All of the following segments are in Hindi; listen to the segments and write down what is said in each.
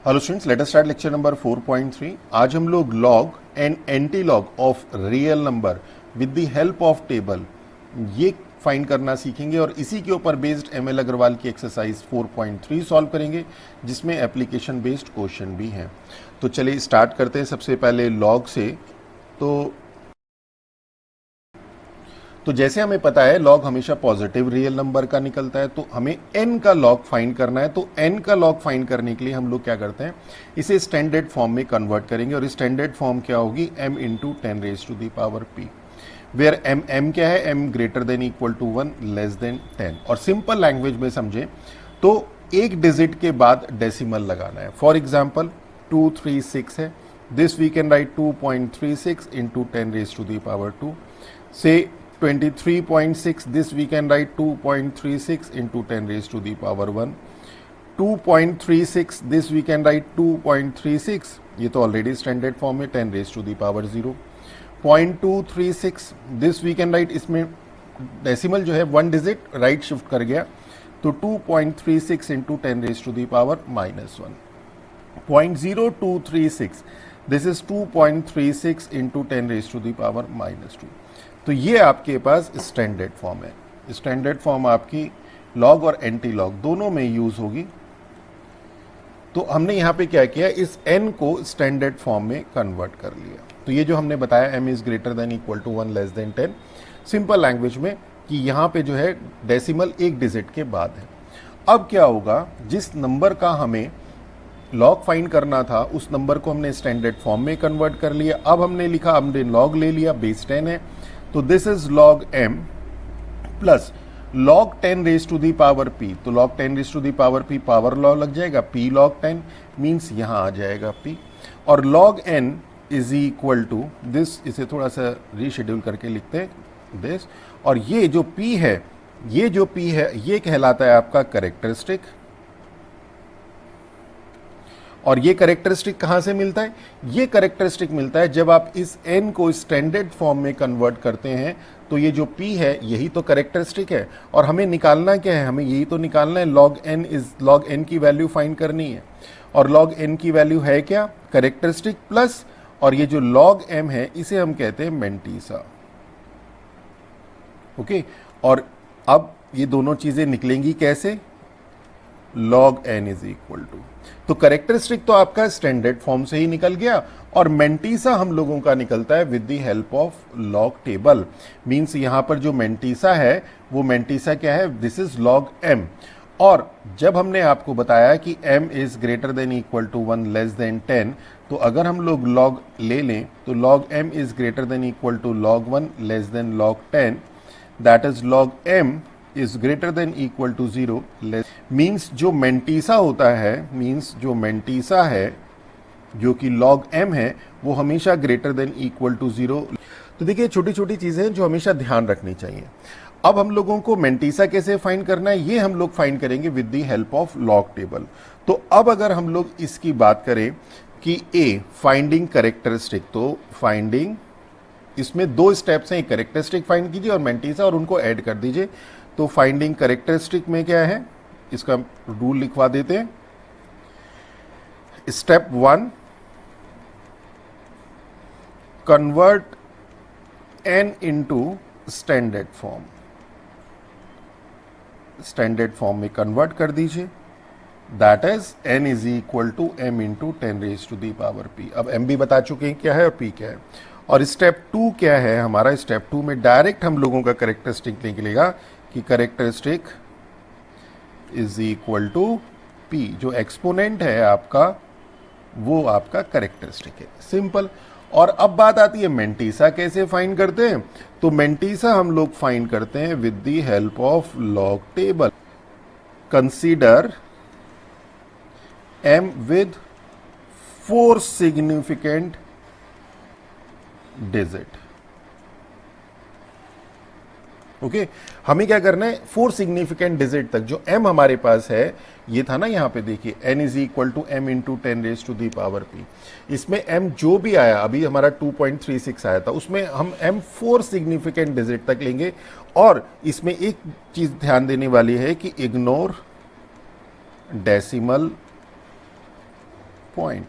Hello students, let us start lecture number 4.3। आज हम लोग log and anti log of real number with the help of table ये फाइंड करना सीखेंगे और इसी के ऊपर बेस्ड एमएल अग्रवाल की एक्सरसाइज 4.3 सॉल्व करेंगे, जिसमें एप्लीकेशन बेस्ड क्वेश्चन भी हैं। तो चलिए स्टार्ट करते हैं सबसे पहले लॉग से। तो जैसे हमें पता है लॉग हमेशा पॉजिटिव रियल नंबर का निकलता है, तो हमें n का लॉग फाइंड करना है। तो n का लॉग फाइंड करने के लिए हम लोग क्या करते हैं, इसे स्टैंडर्ड फॉर्म में कन्वर्ट करेंगे और स्टैंडर्ड फॉर्म क्या होगी, m into 10 raise to the power p, where m क्या है, m greater than equal to 1 less than 10। और सिंपल लैंग्वेज में समझे तो एक डिजिट के बाद डेसिमल लगाना है। फॉर एग्जाम्पल 236 है, this we can write 2.36 into 10 raise to the power 2। से 23.6, this we can write 2.36 into 10 raised to the power 1. 2.36, this we can write 2.36, ये तो ऑलरेडी स्टैंडर्ड फॉर्म में 10 raised to the power 0. 0.236, this we can write, इसमें डेसिमल जो है वन डिजिट राइट शिफ्ट कर गया, तो 2.36 into 10 raised to the power minus 1. 0.0236, this is 2.36 into 10 raised to the power minus 2. तो ये आपके पास स्टैंडर्ड फॉर्म है। स्टैंडर्ड फॉर्म आपकी लॉग और एंटी लॉग दोनों में यूज होगी। तो हमने यहाँ पे क्या किया, इस n को स्टैंडर्ड फॉर्म में कन्वर्ट कर लिया। तो ये जो हमने बताया m is greater than equal to 1 less than 10, simple language में कि यहाँ पे जो है डेसिमल एक डिजिट के बाद है। अब क्या होगा, जिस नंबर का हमें लॉग फाइंड करना था उस नंबर को हमने स्टैंडर्ड फॉर्म में कन्वर्ट कर लिया। अब हमने लिखा, हमने लॉग ले लिया, बेस 10 है, तो this is log m plus log 10 raise to the power p। तो log 10 raise to the power p law लॉ लग जाएगा, p लॉग 10 मीन्स यहां आ जाएगा p। और log n is equal to this, इसे थोड़ा सा रीशेड्यूल करके लिखते हैं दिस, और ये जो p है, ये जो p है ये कहलाता है आपका कैरेक्टरिस्टिक। और ये कैरेक्टरिस्टिक कहाँ से मिलता है, ये कैरेक्टरिस्टिक मिलता है जब आप इस n को स्टैंडर्ड फॉर्म में कन्वर्ट करते हैं। तो ये जो p है यही तो कैरेक्टरिस्टिक है, और हमें निकालना क्या है, हमें यही तो निकालना है, लॉग n की वैल्यू फाइंड करनी है। और लॉग n की वैल्यू है क्या, कैरेक्टरिस्टिक प्लस, और ये जो लॉग m है इसे हम कहते हैं मेंटीसा। ओके, और अब ये दोनों चीजें निकलेंगी कैसे, log n is equal to, तो कैरेक्टरिस्टिक तो आपका स्टैंडर्ड फॉर्म से ही निकल गया, और मेंटीसा हम लोगों का निकलता है with the help of log table. Means यहां पर जो मेंटीसा है वो मेंटीसा क्या है, दिस इज लॉग m। और जब हमने आपको बताया कि m is greater than equal to 1 less than 10, तो अगर हम लोग लॉग ले लें तो log m is greater than equal to log 1 less than log 10, that is log m is greater than equal to 0 less, means जो मेंटीसा होता है, मीन्स जो मेंटीसा है जो कि लॉग m है वो हमेशा ग्रेटर देन इक्वल टू 0। तो देखिए छोटी छोटी चीजें जो हमेशा ध्यान रखनी चाहिए। अब हम लोगों को मेंटीसा कैसे फाइंड करना है, ये हम लोग फाइंड करेंगे with the help of log table. तो अब अगर हम लोग इसकी बात करें कि a फाइंडिंग कैरेक्टरिस्टिक, तो फाइंडिंग, इसमें दो स्टेप्स हैं, कैरेक्टरिस्टिक फाइंड कीजिए और मेंटीसा, और उनको ऐड कर दीजिए। तो फाइंडिंग कैरेक्टरिस्टिक में क्या है, इसका रूल लिखवा देते हैं। Step 1, convert n into standard form. Standard form में कन्वर्ट कर दीजिए, that is n is equal to m into 10 raise to the power p। अब m भी बता चुके हैं क्या है और p क्या है। और स्टेप 2 क्या है हमारा, स्टेप 2 में डायरेक्ट हम लोगों का कैरेक्टरिस्टिक निकलेगा कि characteristic is equal to p, जो एक्सपोनेंट है आपका वो आपका कैरेक्टरिस्टिक है, सिंपल। और अब बात आती है मेंटीसा कैसे फाइंड करते हैं, तो मेंटीसा हम लोग फाइंड करते हैं with the help of log table. Consider m with 4 significant digit. Okay, हमें क्या करना है, 4 सिग्निफिकेंट डिजिट तक जो m हमारे पास है, ये था ना यहाँ पे देखिए n is equal to m into 10 raise to the power p। इसमें m जो भी आया, अभी हमारा 2.36 आया था, उसमें हम m 4 सिग्निफिकेंट डिजिट तक लेंगे। और इसमें एक चीज ध्यान देने वाली है कि ignore decimal point,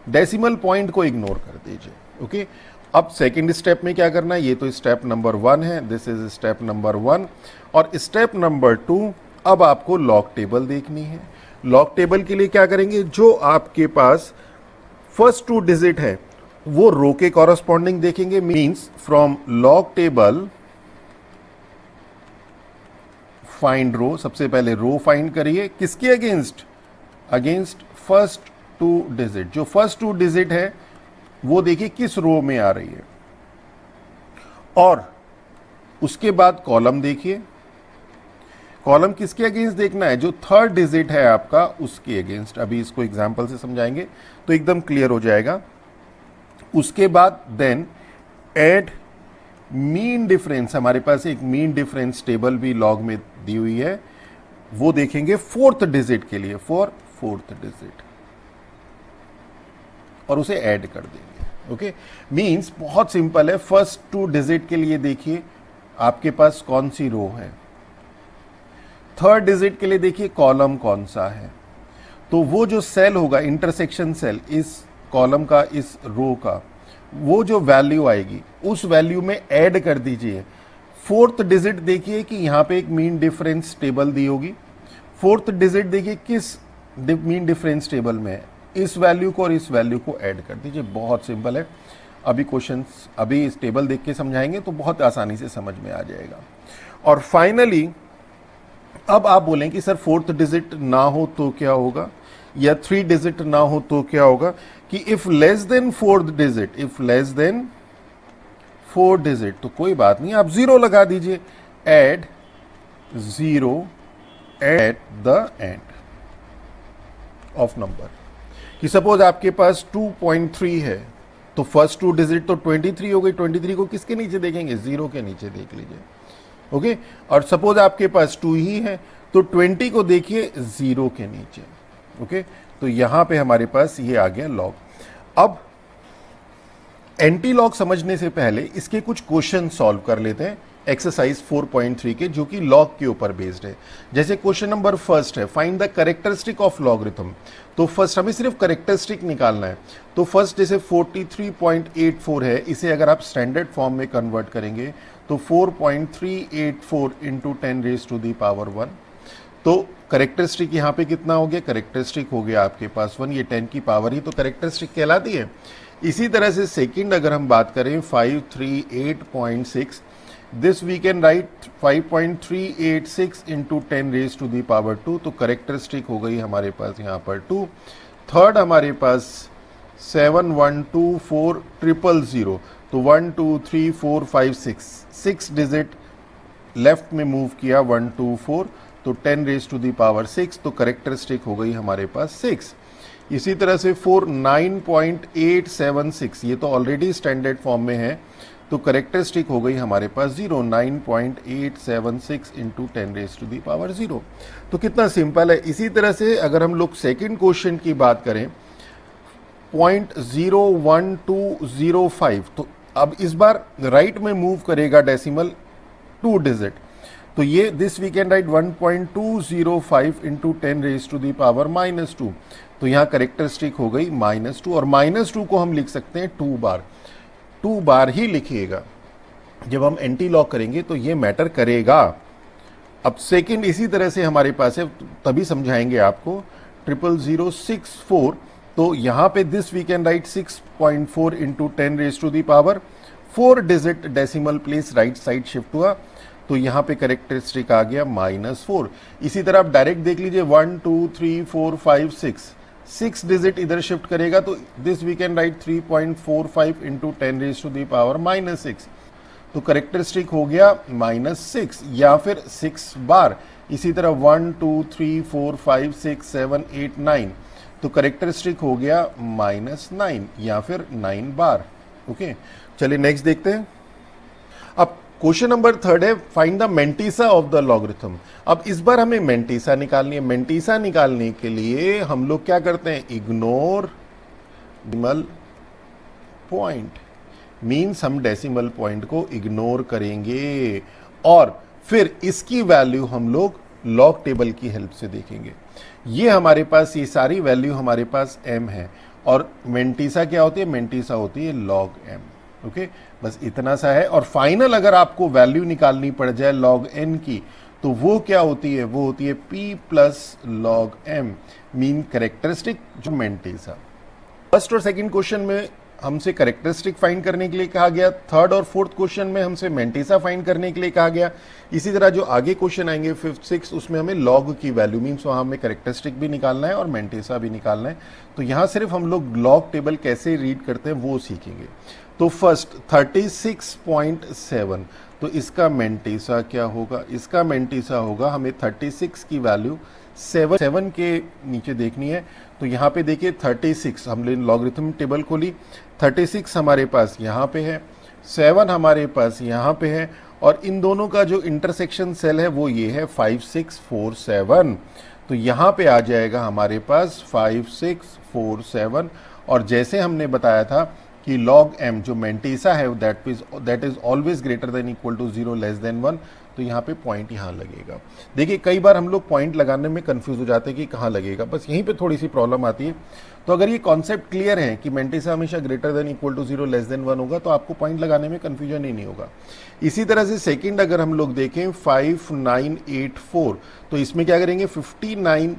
decimal point को इग्नोर कर दीजिए। ओके, अब सेकंड स्टेप में क्या करना है, ये तो स्टेप नंबर 1 है, दिस इज स्टेप नंबर 1। और स्टेप नंबर 2, अब आपको लॉग टेबल देखनी है। लॉग टेबल के लिए क्या करेंगे, जो आपके पास फर्स्ट 2 डिजिट है वो रो के कॉरस्पॉन्डिंग देखेंगे। Means from log table find row, सबसे पहले रो फाइंड करिए, किसके अगेंस्ट, अगेंस्ट फर्स्ट 2 डिजिट। जो फर्स्ट 2 डिजिट है वो देखिए किस रो में आ रही है, और उसके बाद कॉलम देखिए, कॉलम किसके अगेंस्ट देखना है, जो थर्ड डिजिट है आपका उसके अगेंस्ट। अभी इसको एग्जांपल से समझाएंगे तो एकदम क्लियर हो जाएगा। उसके बाद देन ऐड मीन डिफरेंस, हमारे पास एक मीन डिफरेंस टेबल भी लॉग में दी हुई है, वो देखेंगे फोर्थ डिजिट के लिए, फॉर फोर्थ डिजिट, और उसे ऐड कर देंगे। ओके, मींस बहुत सिंपल है। फर्स्ट 2 डिजिट के लिए देखिए आपके पास कौन सी रो है, थर्ड डिजिट के लिए देखिए कॉलम कौन सा है, तो वो जो सेल होगा इंटरसेक्शन सेल इस कॉलम का इस रो का, वो जो वैल्यू आएगी उस वैल्यू में ऐड कर दीजिए। फोर्थ डिजिट देखिए कि यहां पे एक मीन डिफरेंस टेबल दी होगी, फोर्थ डिजिट देखिए किस मीन डिफरेंस टेबल में है, इस वैल्यू को और इस वैल्यू को ऐड कर दीजिए। बहुत सिंपल है। अभी क्वेश्चंस अभी इस टेबल देख के समझाएंगे तो बहुत आसानी से समझ में आ जाएगा। और फाइनली अब आप बोलें कि सर फोर्थ डिजिट ना हो तो क्या होगा, या 3 डिजिट ना हो तो क्या होगा, कि if less than fourth digit, if less than 4 digit, तो कोई बात नहीं, आप 0 लगा दीजिए, add 0 at the end of number. कि सपोज आपके पास 2.3 है तो फर्स्ट 2 डिजिट तो 23 हो गई, 23 को किसके नीचे देखेंगे, 0 के नीचे देख लीजिए। ओके, और सपोज आपके पास 2 ही है तो 20 को देखिए 0 के नीचे। ओके, तो यहां पे हमारे पास ये आ गया लॉग। अब एंटी लॉग समझने से पहले इसके कुछ क्वेश्चन सॉल्व कर लेते हैं एक्सरसाइज 4.3 के, जो कि लॉग के ऊपर बेस्ड है। जैसे क्वेश्चन नंबर फर्स्ट है, find the characteristic of logarithm. तो फर्स्ट हमें सिर्फ कैरेक्टरिस्टिक निकालना है। तो फर्स्ट जैसे 43.84 है, इसे अगर आप स्टैंडर्ड फॉर्म में कन्वर्ट करेंगे तो 4.384 into 10 raise to the power 1। तो कैरेक्टरिस्टिक यहाँ पे कितना हो गया, कैरेक्टरिस्टिक हो गया आपके पास 1, ये 10 की पावर ही तो कैरेक्टरिस्टिक कहलाती है। इसी तरह से सेकंड अगर हम बात करें 538.6, this we can write 5.386 into 10 raise to the power 2, तो कैरेक्टरिस्टिक हो गई हमारे पास यहाँ पर 2। थर्ड हमारे पास 7124000, तो 1 2 3 4 5 6 डिजिट लेफ्ट में मूव किया 1 2 4, तो 10 रेज टू दी पावर 6, तो कैरेक्टरिस्टिक हो गई हमारे पास 6। इसी तरह से 49.876, ये तो ऑलरेडी स्टैंडर्ड फॉर्म में है, तो कैरेक्टरिस्टिक हो गई हमारे पास 0, 9.876 into 10 raise to the power 0। तो कितना सिंपल है। इसी तरह से अगर हम लोग सेकंड क्वेश्चन की बात करें 0.01205, तो अब इस बार राइट में मूव करेगा डेसिमल 2 डिजिट, तो ये this we can write 1.205 into 10 raise to the power -2, तो यहाँ कैरेक्टरिस्टिक हो गई -2, और -2 को हम लिख सकते हैं 2 बार ही लिखिएगा। जब हम एंटी लॉग करेंगे तो ये मैटर करेगा। अब सेकंड इसी तरह से हमारे पास है, तभी समझाएंगे आपको 00064, तो यहाँ पे this we can write 6.4 into 10 raise to the power 4 digit decimal place right side shift हुआ, तो यहाँ पे कैरेक्टरिस्टिक आ गया -4। इसी तरह आप डायरेक्ट देख लीजिए 1 2 3 4 5 6 डिजिट इधर शिफ्ट करेगा, तो this we can write 3.45 into 10 raise to the power -6, तो कैरेक्टरिस्टिक हो गया -6 या फिर 6 बार। इसी तरह 1 2 3 4 5 6 7 8 9, तो कैरेक्टरिस्टिक हो गया -9 या फिर 9 बार। ओके, चलिए नेक्स्ट देखते हैं। अब क्वेश्चन नंबर थर्ड है, find the mantissa of the logarithm. अब इस बार हमें मेंटिसा निकालनी है। मेंटिसा निकालने के लिए हम लोग क्या करते हैं, इग्नोर डेसिमल पॉइंट, मीन्स हम डेसिमल पॉइंट को इग्नोर करेंगे और फिर इसकी वैल्यू हम लोग लॉग टेबल की हेल्प से देखेंगे। ये हमारे पास ये सारी वैल्यू हमारे पास m है, और मेंटीसा क्या होती है, मेंटीसा होती है log m। ओके, बस इतना सा है। और फाइनल अगर आपको वैल्यू निकालनी पड़ जाए log n की, तो वो क्या होती है, वो होती है p plus log m, mean characteristic जो मेंटीसा। फर्स्ट और सेकंड क्वेश्चन में हमसे कैरेक्टरिस्टिक फाइंड करने के लिए कहा गया, थर्ड और फोर्थ क्वेश्चन में हमसे मेंटीसा फाइंड करने के लिए कहा गया। इसी तरह जो आगे क्वेश्चन आएंगे फिफ्थ सिक्स, उसमें हमें लॉग की वैल्यू मीन्स वहाँ हमें कैरेक्टरिस्टिक भी निकालना है और मेंटीसा भी निकालना है। तो यहाँ सिर्फ हम लोग लॉग टेबल कैसे रीड करते हैं वो सीखेंगे। तो फर्स्ट 36.7, तो इसका मेंटीसा क्या होगा, इसका मेंटीसा होगा, हमें 36 की वैल्यू 7 के नीचे देखनी है। तो यहाँ पे देखिए 36, हमने लॉगरिथम टेबल खोली, 36 हमारे पास यहाँ पे है, 7 हमारे पास यहाँ पे है, और इन दोनों का जो इंटरसेक्शन सेल है वो ये है 5647। तो यहाँ पे आ जाएगा हमारे पास 5647। और जैसे हमने बताया था कि log m जो मेंटीसा है that is always greater than equal to 0 less than 1, तो यहाँ पे पॉइंट यहाँ लगेगा। देखिए कई बार हम लोग पॉइंट लगाने में कंफ्यूज हो जाते हैं कि कहाँ लगेगा, बस यहीं पे थोड़ी सी प्रॉब्लम आती है। तो अगर ये कॉन्सेप्ट क्लियर है कि मेंटीसा हमेशा greater than equal to 0 less than 1 होगा, तो आपको पॉइंट लगाने में कंफ्यूजन ही नहीं होगा। इसी तरह से सेकेंड अगर हम लोग देखें 5984, तो इसमें क्या करेंगे, 59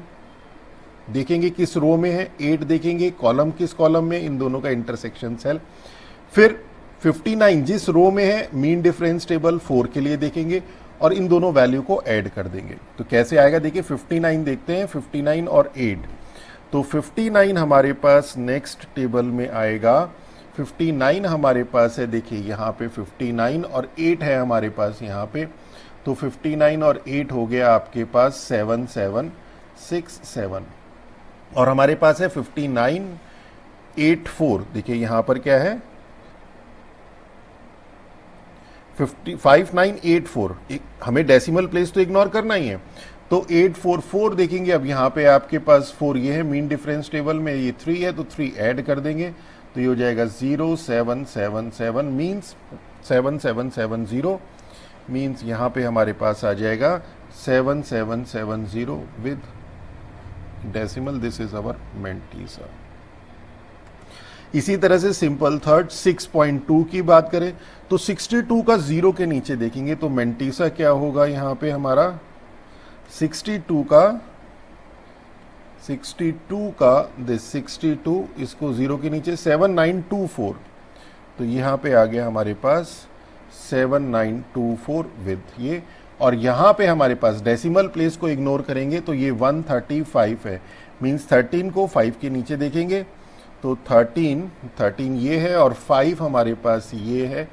देखेंगे किस रो में है, 8 देखेंगे कॉलम किस कॉलम में, इन दोनों का इंटरसेक्शन सेल। फिर 59 जिस रो में है मीन डिफरेंस टेबल 4 के लिए देखेंगे और इन दोनों वैल्यू को ऐड कर देंगे। तो कैसे आएगा, देखिए 59 देखते हैं, 59 और 8, तो 59 हमारे पास नेक्स्ट टेबल में आएगा। 59 हमारे पास है, देखिए यहाँ पे 59 और 8 है हमारे पास यहाँ पे, तो 59 और 8 हो गया आपके पास 7767। और हमारे पास है 5984, देखिए यहां पर क्या है 5984, हमें डेसिमल प्लेस तो इग्नोर करना ही है, तो 844 देखेंगे। अब यहाँ पे आपके पास 4 ये है, मीन डिफरेंस टेबल में ये 3 है, तो 3 ऐड कर देंगे, तो ये हो जाएगा 0777 मीन्स 7770 मीन्स यहाँ पे हमारे पास आ जाएगा 7770 with decimal, this is our mantissa. इसी तरह से सिंपल थर्ड 6.2 की बात करें तो 62 का 0 के नीचे देखेंगे, तो मेंटीसा क्या होगा यहाँ पे हमारा 62 का दिस 62, इसको 0 के नीचे 7924, तो यहाँ पे आ गया हमारे पास 7924 विद ये। और यहाँ पे हमारे पास डेसिमल प्लेस को इग्नोर करेंगे तो ये 135 है, मीन्स 13 को 5 के नीचे देखेंगे, तो 13 ये है और 5 हमारे पास ये है,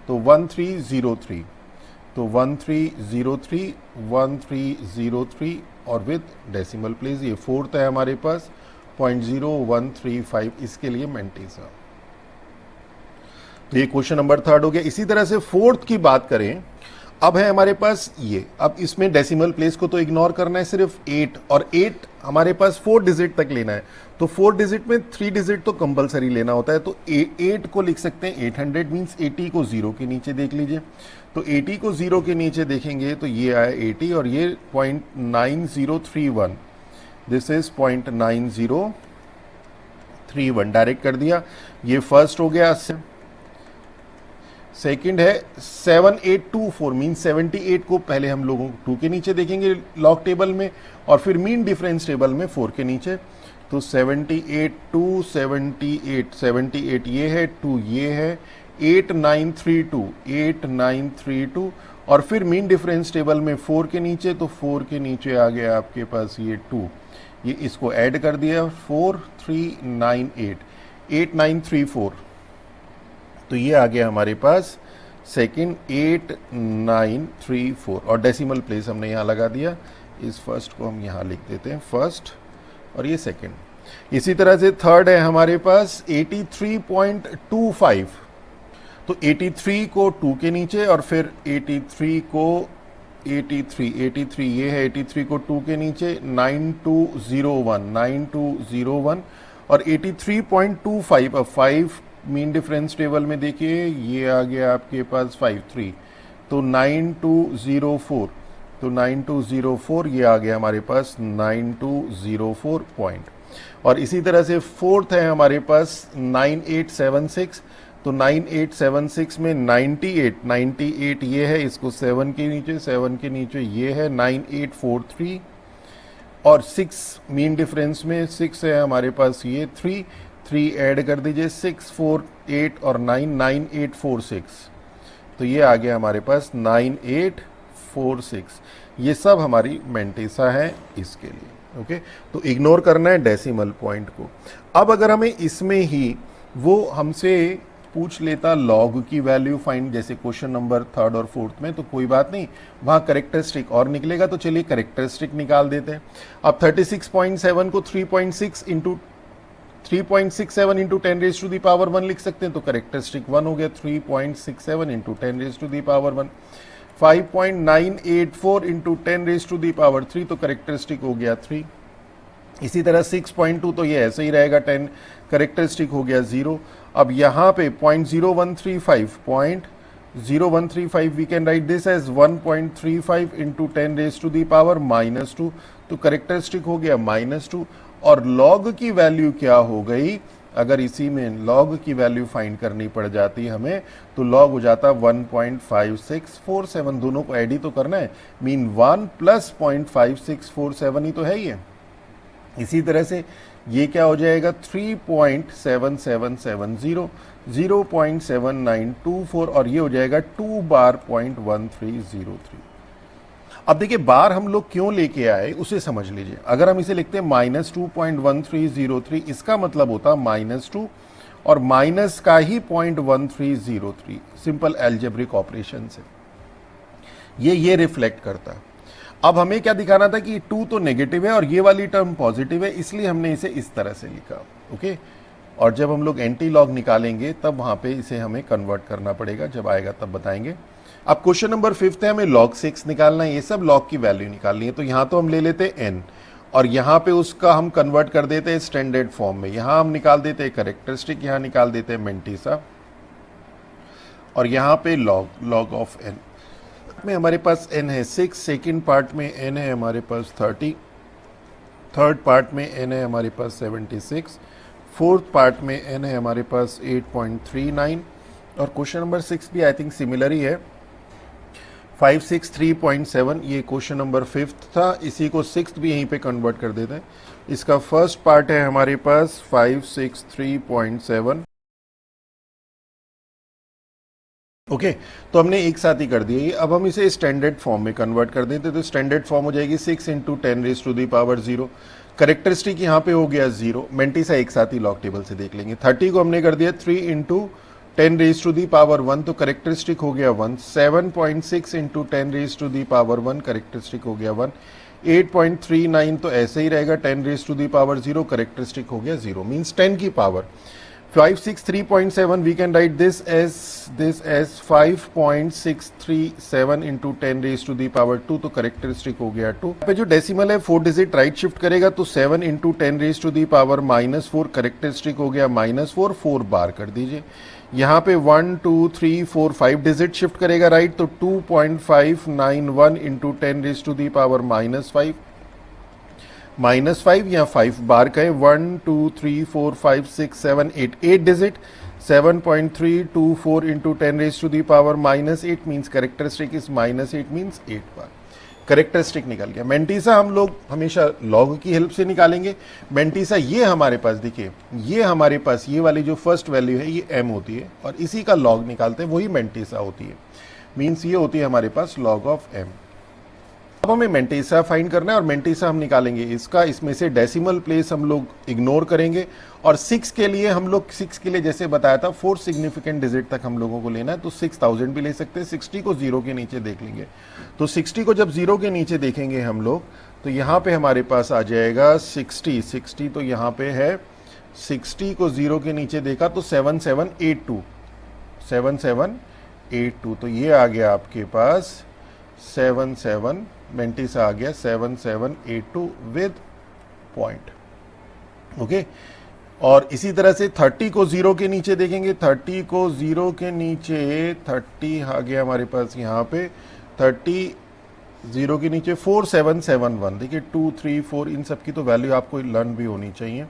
तो 1303, तो 1303 और विद डेसिमल प्लेस ये फोर्थ है हमारे पास 0.0135, इसके लिए मेंटीसा। तो ये क्वेश्चन नंबर थर्ड हो गया। इसी तरह से फोर्थ की बात करें, अब है हमारे पास ये, अब इसमें डेसिमल प्लेस को तो इग्नोर करना है, सिर्फ 8, और 8 हमारे पास 4 डिजिट तक लेना है, तो 4 डिजिट में 3 डिजिट तो कंपलसरी लेना होता है, तो 8 को लिख सकते हैं 800 मीन्स 80 को 0 के नीचे देख लीजिए, तो 80 को 0 के नीचे देखेंगे तो ये आया 80 और ये 0.9031, दिस इज 0.9031 डायरेक्ट कर दिया, ये फर्स्ट हो गया। सेकंड है 7824 मीन 78 को पहले हम लोगों 2 के नीचे देखेंगे लॉग टेबल में और फिर मीन डिफरेंस टेबल में 4 के नीचे, तो 78 2 78 ये है, 2 ये है, 8932 और फिर मीन डिफरेंस टेबल में 4 के नीचे, तो 4 के नीचे आ गया आपके पास ये 2, ये इसको ऐड कर दिया 8934, तो ये आ गया हमारे पास सेकंड 8934 और डेसिमल प्लेस हमने यहाँ लगा दिया, इस फर्स्ट को हम यहाँ लिख देते हैं फर्स्ट और ये सेकंड। इसी तरह से थर्ड है हमारे पास 83.25, तो 83 को 2 के नीचे और फिर 83 ये है, 83 को 2 के नीचे 9201 और 83.25, अब 5 मीन डिफरेंस टेबल में देखिए ये आ गया आपके पास 53, तो 9204 तो 9204 ये आ गया हमारे पास 9204 पॉइंट। और इसी तरह से फोर्थ है हमारे पास 9876, तो 9876 में 98 ये है, इसको 7 के नीचे ये है 9843, और 6 मीन डिफरेंस में 6 है हमारे पास ये 3 ऐड कर दीजिए, 6 4 8 और 9 9846, तो ये आ गया हमारे पास 9846। ये सब हमारी मेंटेसा है इसके लिए। ओके, तो इग्नोर करना है डेसिमल पॉइंट को। अब अगर हमें इसमें ही वो हमसे पूछ लेता लॉग की वैल्यू फाइंड, जैसे क्वेश्चन नंबर 3 और 4 में, तो कोई बात नहीं, वहां करेक्टरिस्टिक और निकलेगा, तो चलिए करेक्टरिस्टिक निकाल देते हैं। अब 36.7 को 3.67 into 10 raise to the power 1 लिख सकते हैं, तो करेक्टरिस्टिक 1 हो गया 3.67 into 10 raise to the power 1। 5.984 into 10 raise to the power 3, तो करेक्टरिस्टिक हो गया 3। इसी तरह 6.2, तो ये ऐसे ही रहेगा 10, करेक्टरिस्टिक हो गया 0। अब यहाँ पे 0.0135 we can write this as 1.35 into 10 raise to the power -2, तो करेक्टरिस्टिक हो गया -2। और लॉग की वैल्यू क्या हो गई, अगर इसी में लॉग की वैल्यू फाइंड करनी पड़ जाती हमें, तो लॉग हो जाता 1.5647, दोनों को ऐड ही तो करना है, मीन 1 + 0.5647 ही तो है ये। इसी तरह से ये क्या हो जाएगा 3.7770, 0.7924, और ये हो जाएगा 2 बार 0.1303। अब देखिए बार हम लोग क्यों लेके आए उसे समझ लीजिए। अगर हम इसे लिखते हैं -2.1303, इसका मतलब होता -2 और माइनस का ही 0.1303, सिंपल एल्जेब्रिक ऑपरेशन से ये रिफ्लेक्ट करता है। अब हमें क्या दिखाना था कि 2 तो नेगेटिव है और ये वाली टर्म पॉजिटिव है, इसलिए हमने इसे इस तरह से लिखा। ओके, और जब हम लोग एंटी लॉग निकालेंगे तब वहां पे इसे हमें कन्वर्ट करना पड़ेगा, जब आएगा तब बताएंगे। अब क्वेश्चन नंबर 5 है, हमें log 6 निकालना है, ये सब log की वैल्यू निकालनी है। तो यहां तो हम ले लेते हैं n, और यहां पे उसका हम कन्वर्ट कर देते हैं स्टैंडर्ड फॉर्म में। यहां हम निकाल देते हैं करेक्टरिस्टिक, यहां निकाल देते हैं मेंटिसा, और यहां पे log ऑफ n में हमारे पास n है 6, सेकेंड पार्ट में n है हमारे पास 30, थर्ड पार्ट में n है हमारे पास 76, फोर्थ पार्ट में n है हमारे पास 8.39, और क्वेश्चन नंबर 6 भी आई थिंक सिमिलर ही है 563.7। ये क्वेश्चन नंबर 5 था, इसी को 6th भी यहीं पे कन्वर्ट कर देते हैं। इसका फर्स्ट पार्ट है हमारे पास 563.7। ओके, तो हमने एक साथ ही कर दिया। अब हम इसे स्टैंडर्ड फॉर्म में कन्वर्ट कर देते, तो स्टैंडर्ड फॉर्म हो जाएगी 6 into 10 raise to the power 0। Characteristic यहाँ पे हो गया 0, मेंटिसा एक साथ ही लॉग टेबल से देख लेंगे। 30 को हमने कर दिया 3 into 10 raise to the power 1, तो करेक्टरिस्टिक हो गया 1। 7.6 into 10 raise to the power 1, characteristic हो गया 1। 8.39 तो ऐसे ही रहेगा 10 raise to the power 0, characteristic हो गया 0, मीन्स 10 की power. 563.7 we can write this as 5.637 into 10 raised to the power 2, तो करेक्टरिस्टिक हो गया 2। पे जो डेसिमल है 4 डिजिट राइट शिफ्ट करेगा, तो 7 into 10 raised to the power -4, characteristic हो गया -4, 4 बार कर दीजिए। यहाँ पे 1 2 3 4 5 डिजिट शिफ्ट करेगा राइट, तो 2.591 into 10 raised to the power -5, -5 या 5 बार का है। 1 2 3 4 5 6 7 8, 8 digit 7.324 into 10 raise to the power -8, means characteristic is -8, means 8 बार। करेक्टरिस्टिक निकल गया। मेंटिसा हम लोग हमेशा लॉग की हेल्प से निकालेंगे। मेंटिसा ये हमारे पास देखिए, ये हमारे पास ये वाली जो फर्स्ट वैल्यू है ये m होती है, और इसी का लॉग निकालते हैं, वही मेंटिसा होती है, मीन्स ये होती है हमारे पास लॉग ऑफ m। अब हमें मेंटिसा फाइंड करना है, और मेंटिसा हम निकालेंगे इसका, इसमें से डेसिमल प्लेस हम लोग इग्नोर करेंगे, और 6 के लिए हम लोग 6 के लिए जैसे बताया था 4 सिग्निफिकेंट डिजिट तक हम लोगों को लेना है, तो 6000 भी ले सकते हैं। 60 को 0 के नीचे देख लेंगे, तो 60 को जब 0 के नीचे देखेंगे हम लोग, तो यहाँ पे हमारे पास आ जाएगा 60, तो यहाँ पे है 60 को 0 के नीचे देखा तो 7782, तो ये आ गया आपके पास 77, मेंटिसा आ गया 7782 विद पॉइंट। ओके, और इसी तरह से 30 को 0 के नीचे देखेंगे, 30 को 0 के नीचे 30 आ गया हमारे पास यहाँ पे 30 0 के नीचे 4771, देखिए 2 3 4 इन सब की तो वैल्यू आपको लर्न भी होनी चाहिए।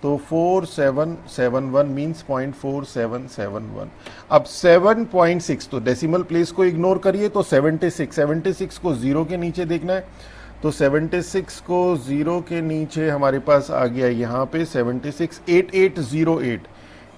तो 4771 मीन्स 0.4771। अब 7.6 तो डेसिमल प्लेस को इग्नोर करिए, तो 76 को 0 के नीचे देखना है। तो 76 को 0 के नीचे हमारे पास आ गया यहाँ पे 76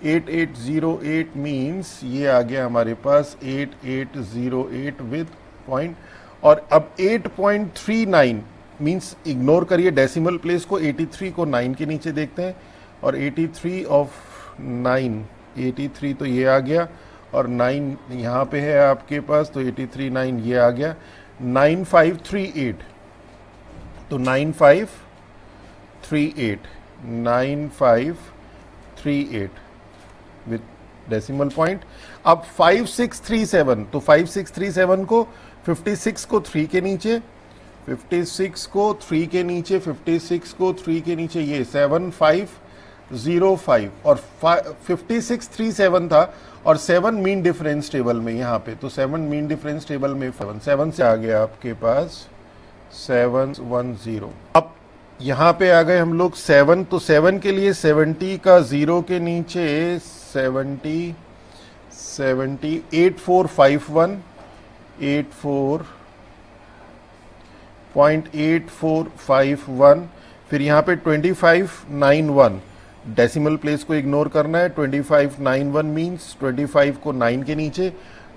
8808 मीन्स ये आ गया हमारे पास 8808 विद पॉइंट। और अब 8.39 मीन्स इग्नोर करिए डेसिमल प्लेस को, 83 को 9 के नीचे देखते हैं, और 83 ऑफ 9 83 तो ये आ गया, और 9 यहाँ पे है आपके पास, तो 83 9 ये आ गया 9538। तो 9538 विद डेसिमल पॉइंट। अब 5637, तो 5637 को 56 को 3 के नीचे, 56 को 3 के नीचे, 56 को 3 के नीचे ये 7505, और 5637 था, और 7 मीन डिफरेंस टेबल में यहाँ पे, तो 7 मीन डिफरेंस टेबल में 7 से आ गया आपके पास 710। अब यहाँ पे आ गए हम लोग 7, तो 7 के लिए 70 का 0 के नीचे 70 8451 84.8451, फिर यहाँ पे 2591 डेसिमल प्लेस को इग्नोर करना है। 2591 मीन्स 25 को 9 के नीचे,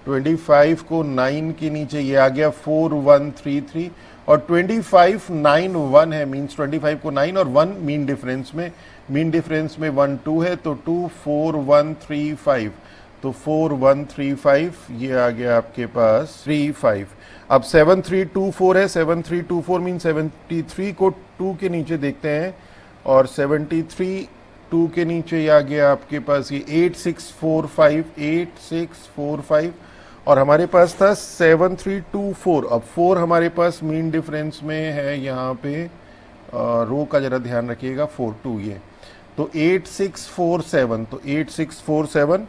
25 को 9 के नीचे ये आ गया 4133, और 2591 है मीन्स 25 को 9 और 1 मीन डिफरेंस में 1 2 है, तो 24135, तो 4135 ये आ गया आपके पास 35। अब 7324 है, 7324 मीन 73 को 2 के नीचे देखते हैं, और 73 2 के नीचे ये आ गया आपके पास ये 8645, और हमारे पास था 7324। अब 4 हमारे पास मीन डिफरेंस में है यहाँ पे, रो का जरा ध्यान रखिएगा, 42 ये, तो 8647, तो 8647,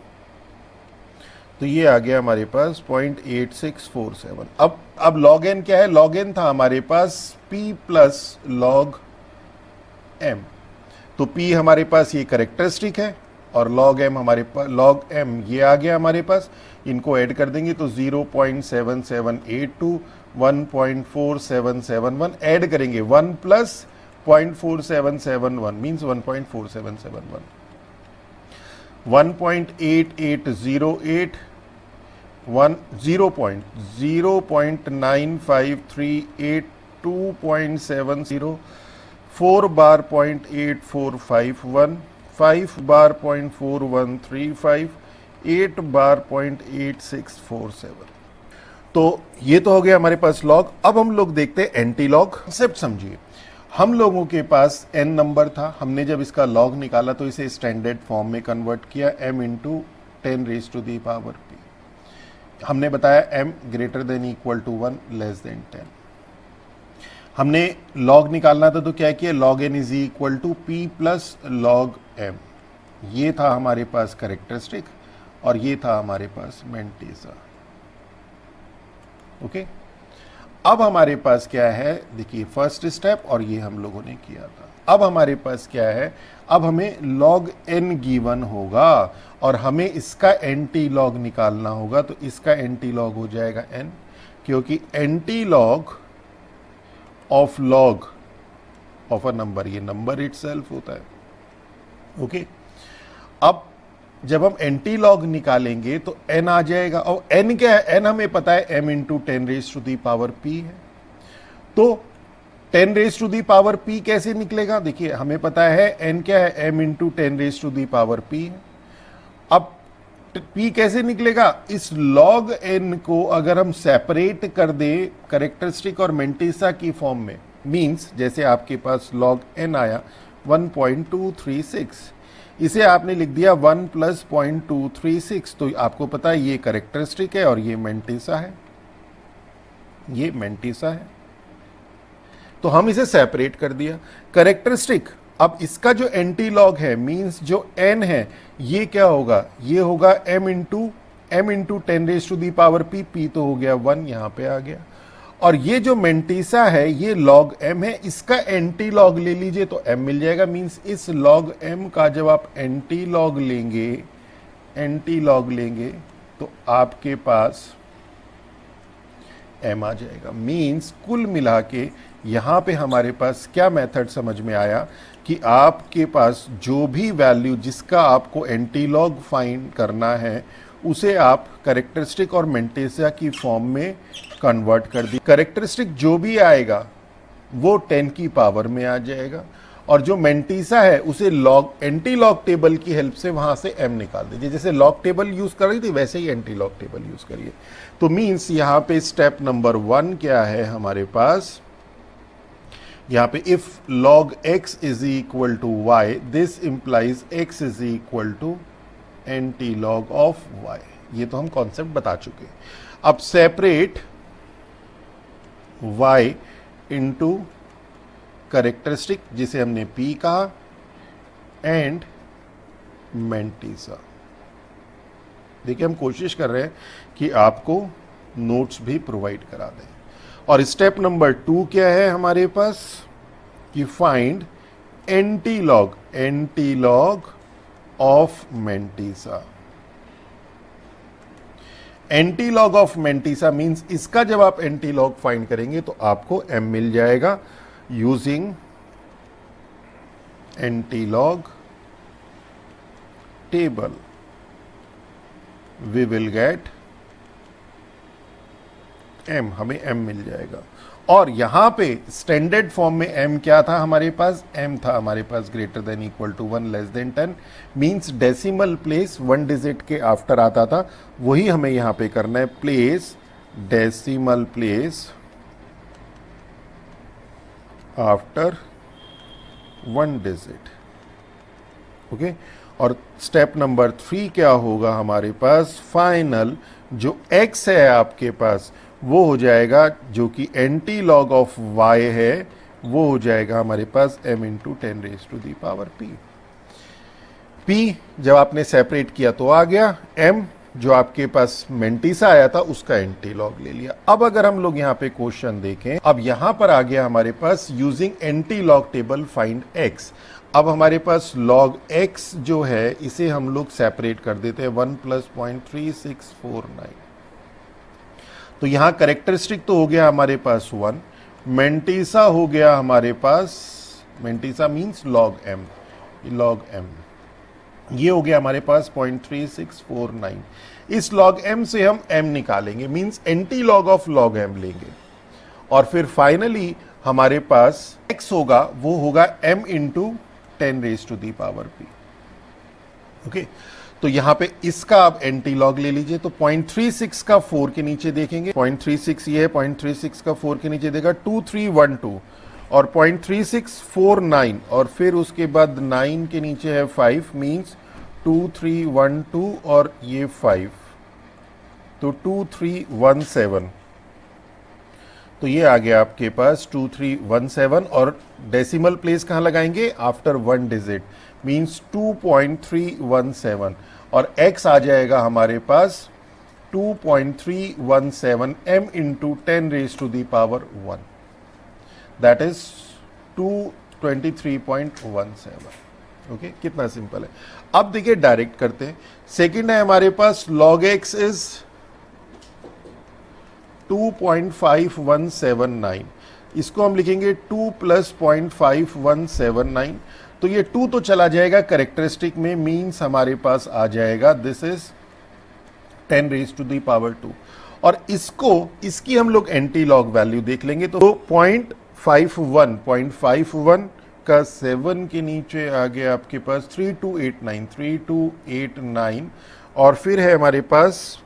तो ये आ गया हमारे पास 0.8647। अब log n क्या है? log n था हमारे पास p प्लस log m, तो p हमारे पास ये करेक्टरिस्टिक है, और log m हमारे पास, log m ये आ गया हमारे पास, इनको ऐड कर देंगे तो 0.7782 1.4771 ऐड करेंगे, 1 प्लस 0.4771 मीन्स 1.4771, 1.8808 0.9538 2.70 4 बार 0.8451 5 बार 0.4135 8 बार 0.8647। तो ये तो हो गया हमारे पास लॉग। अब हम लोग देखते हैं एंटी लॉग। कंसेप्ट समझिए, हम लोगों के पास n नंबर था, हमने जब इसका लॉग निकाला तो इसे स्टैंडर्ड फॉर्म में कन्वर्ट किया, m into 10 raise to the power p। हमने बताया m greater than equal to 1 less than 10। हमने लॉग निकालना था तो क्या किया, log n is equal to p plus log m। ये था हमारे पास करेक्टरिस्टिक और ये था हमारे पास मेंटिसा। ओके, अब हमारे पास क्या है, देखिए फर्स्ट स्टेप, और ये हम लोगों ने किया था। अब हमारे पास क्या है, अब हमें log n गिवन होगा और हमें इसका एंटी लॉग निकालना होगा, तो इसका एंटी लॉग हो जाएगा n, क्योंकि anti log of log of a number, ये नंबर इटसेल्फ होता है। ओके, अब जब हम एंटी लॉग निकालेंगे तो n आ जाएगा, और n क्या है, n हमें पता है m into 10 raise to the power p है। तो 10 raise to the power p कैसे निकलेगा, देखिए हमें पता है n क्या है, m into 10 raise to the power p है। अब p कैसे निकलेगा, इस log n को अगर हम सेपरेट कर दे करेक्टरिस्टिक और मेंटिसा की फॉर्म में, मींस जैसे आपके पास log n आया 1.236, इसे आपने लिख दिया 1 प्लस 0.236, तो आपको पता है ये करेक्टरिस्टिक है और ये मेंटिसा है, ये मेंटिसा है, तो हम इसे सेपरेट कर दिया करेक्टरिस्टिक। अब इसका जो एंटी लॉग है, मींस जो n है, ये क्या होगा, ये होगा m into 10 raise to the power p, p तो हो गया 1, यहां पे आ गया, और ये जो मेंटिसा है ये log m है, इसका एंटी लॉग ले लीजिए तो m मिल जाएगा। मींस इस log m का जब आप एंटी लॉग लेंगे तो आपके पास m आ जाएगा। मींस कुल मिला के यहां पे हमारे पास क्या मेथड समझ में आया कि आपके पास जो भी वैल्यू जिसका आपको एंटी लॉग फाइंड करना है उसे आप कैरेक्टरिस्टिक और मेंटिसा की फॉर्म में कन्वर्ट कर दी। कैरेक्टरिस्टिक जो भी आएगा वो 10 की पावर में आ जाएगा और जो मेंटिसा है उसे लॉग एंटी लॉग टेबल की हेल्प से वहां से m निकाल दीजिए। जैसे लॉग टेबल यूज कर रही थी वैसे ही एंटी लॉग टेबल यूज करिए। तो मींस यहां पे स्टेप नंबर 1 क्या है हमारे पास, यहां पे if log x is equal to y this implies x is equal to anti log of y। ये तो हम कॉन्सेप्ट बता चुके। अब सेपरेट y इंटू कैरेक्टरिस्टिक जिसे हमने p कहा एंड मेंटिसा। देखिए हम कोशिश कर रहे हैं कि आपको नोट्स भी प्रोवाइड करा दें। और स्टेप नंबर 2 क्या है हमारे पास कि find anti log of mantissa. Anti log of mantissa means इसका जब आप एंटी लॉग फाइंड करेंगे तो आपको m मिल जाएगा। Using anti log table we will get m, हमें m मिल जाएगा। और यहां पे स्टैंडर्ड फॉर्म में m क्या था हमारे पास, m था हमारे पास greater than equal to 1 less than 10। Means decimal place 1 digit के आफ्टर आता था, वही हमें यहां पे करना है। Place decimal place after 1 digit. Okay. और स्टेप नंबर 3 क्या होगा हमारे पास, फाइनल जो x है आपके पास वो हो जाएगा जो कि एंटी लॉग ऑफ y है, वो हो जाएगा हमारे पास m into 10 raise to the power p। p जब आपने सेपरेट किया तो आ गया, m जो आपके पास मेंटिसा आया था उसका एंटी लॉग ले लिया। अब अगर हम लोग यहाँ पे क्वेश्चन देखें, अब यहां पर आ गया हमारे पास using anti log table find x। अब हमारे पास log x जो है इसे हम लोग सेपरेट कर देते हैं 1 प्लस 0.3649। तो यहां कैरेक्टरिस्टिक तो हो गया हमारे पास 1, मेंटिसा हो गया हमारे पास, मेंटिसा मींस log m, ये हो गया हमारे पास 0.3649। इस log m से हम m निकालेंगे, means anti log of log m लेंगे। और फिर फाइनली हमारे पास x होगा वो होगा m into 10 raise to the power p। Okay. तो यहां पे इसका आप एंटी लॉग ले लीजिए। तो 0.36 का 4 के नीचे देखेंगे, 0.36 ये है, 0.36 का 4 के नीचे देगा 2312 और 0.3649 और फिर उसके बाद 9 के नीचे है 5 मींस 2312 और ये 5 तो 2317। तो ये आ गया आपके पास 2317 और डेसिमल प्लेस कहां लगाएंगे, आफ्टर 1 डिजिट मींस 2.317 और x आ जाएगा हमारे पास 2.317 m into 10 raise to the power 1, that is 223.17। Okay, कितना सिंपल है। अब देखिए डायरेक्ट करते हैं। सेकंड है हमारे पास log x इज 2.5179, इसको हम लिखेंगे 2 प्लस 0.5179। तो ये 2 तो चला जाएगा कैरेक्टरिस्टिक में, मींस हमारे पास आ जाएगा this is 10 raise to the power 2। और इसकी हम लोग एंटी लॉग वैल्यू देख लेंगे। तो 0.51 का 7 के नीचे आ गया आपके पास 3289 और फिर है हमारे पास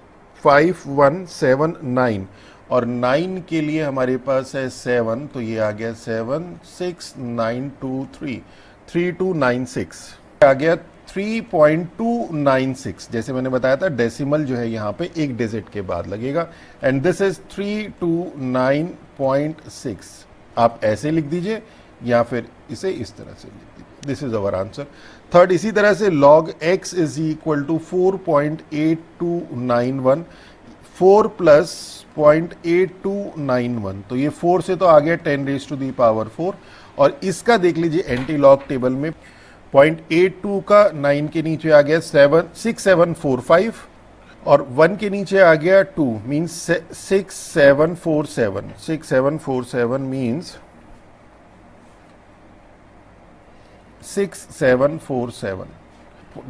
5179 और 9 के लिए हमारे पास है 7, तो ये आ गया 76923 3296 आ गया 3.296। जैसे मैंने बताया था डेसिमल जो है यहाँ पे एक डिजिट के बाद लगेगा एंड दिस इज 329.6। आप ऐसे लिख दीजिए या फिर इसे इस तरह से लिख दीजिए, this is our answer. Third, इसी तरह से log x is equal to 4.8291। 4 plus 0.8291, तो ये 4 से तो आ गया 10⁻⁴, और इसका देख लीजिए एंटी लॉग टेबल में 0.82 का 9 के नीचे आ गया 6745, और 1 के नीचे आ गया 2, मीन्स 6747, 6747 मीन्स 6747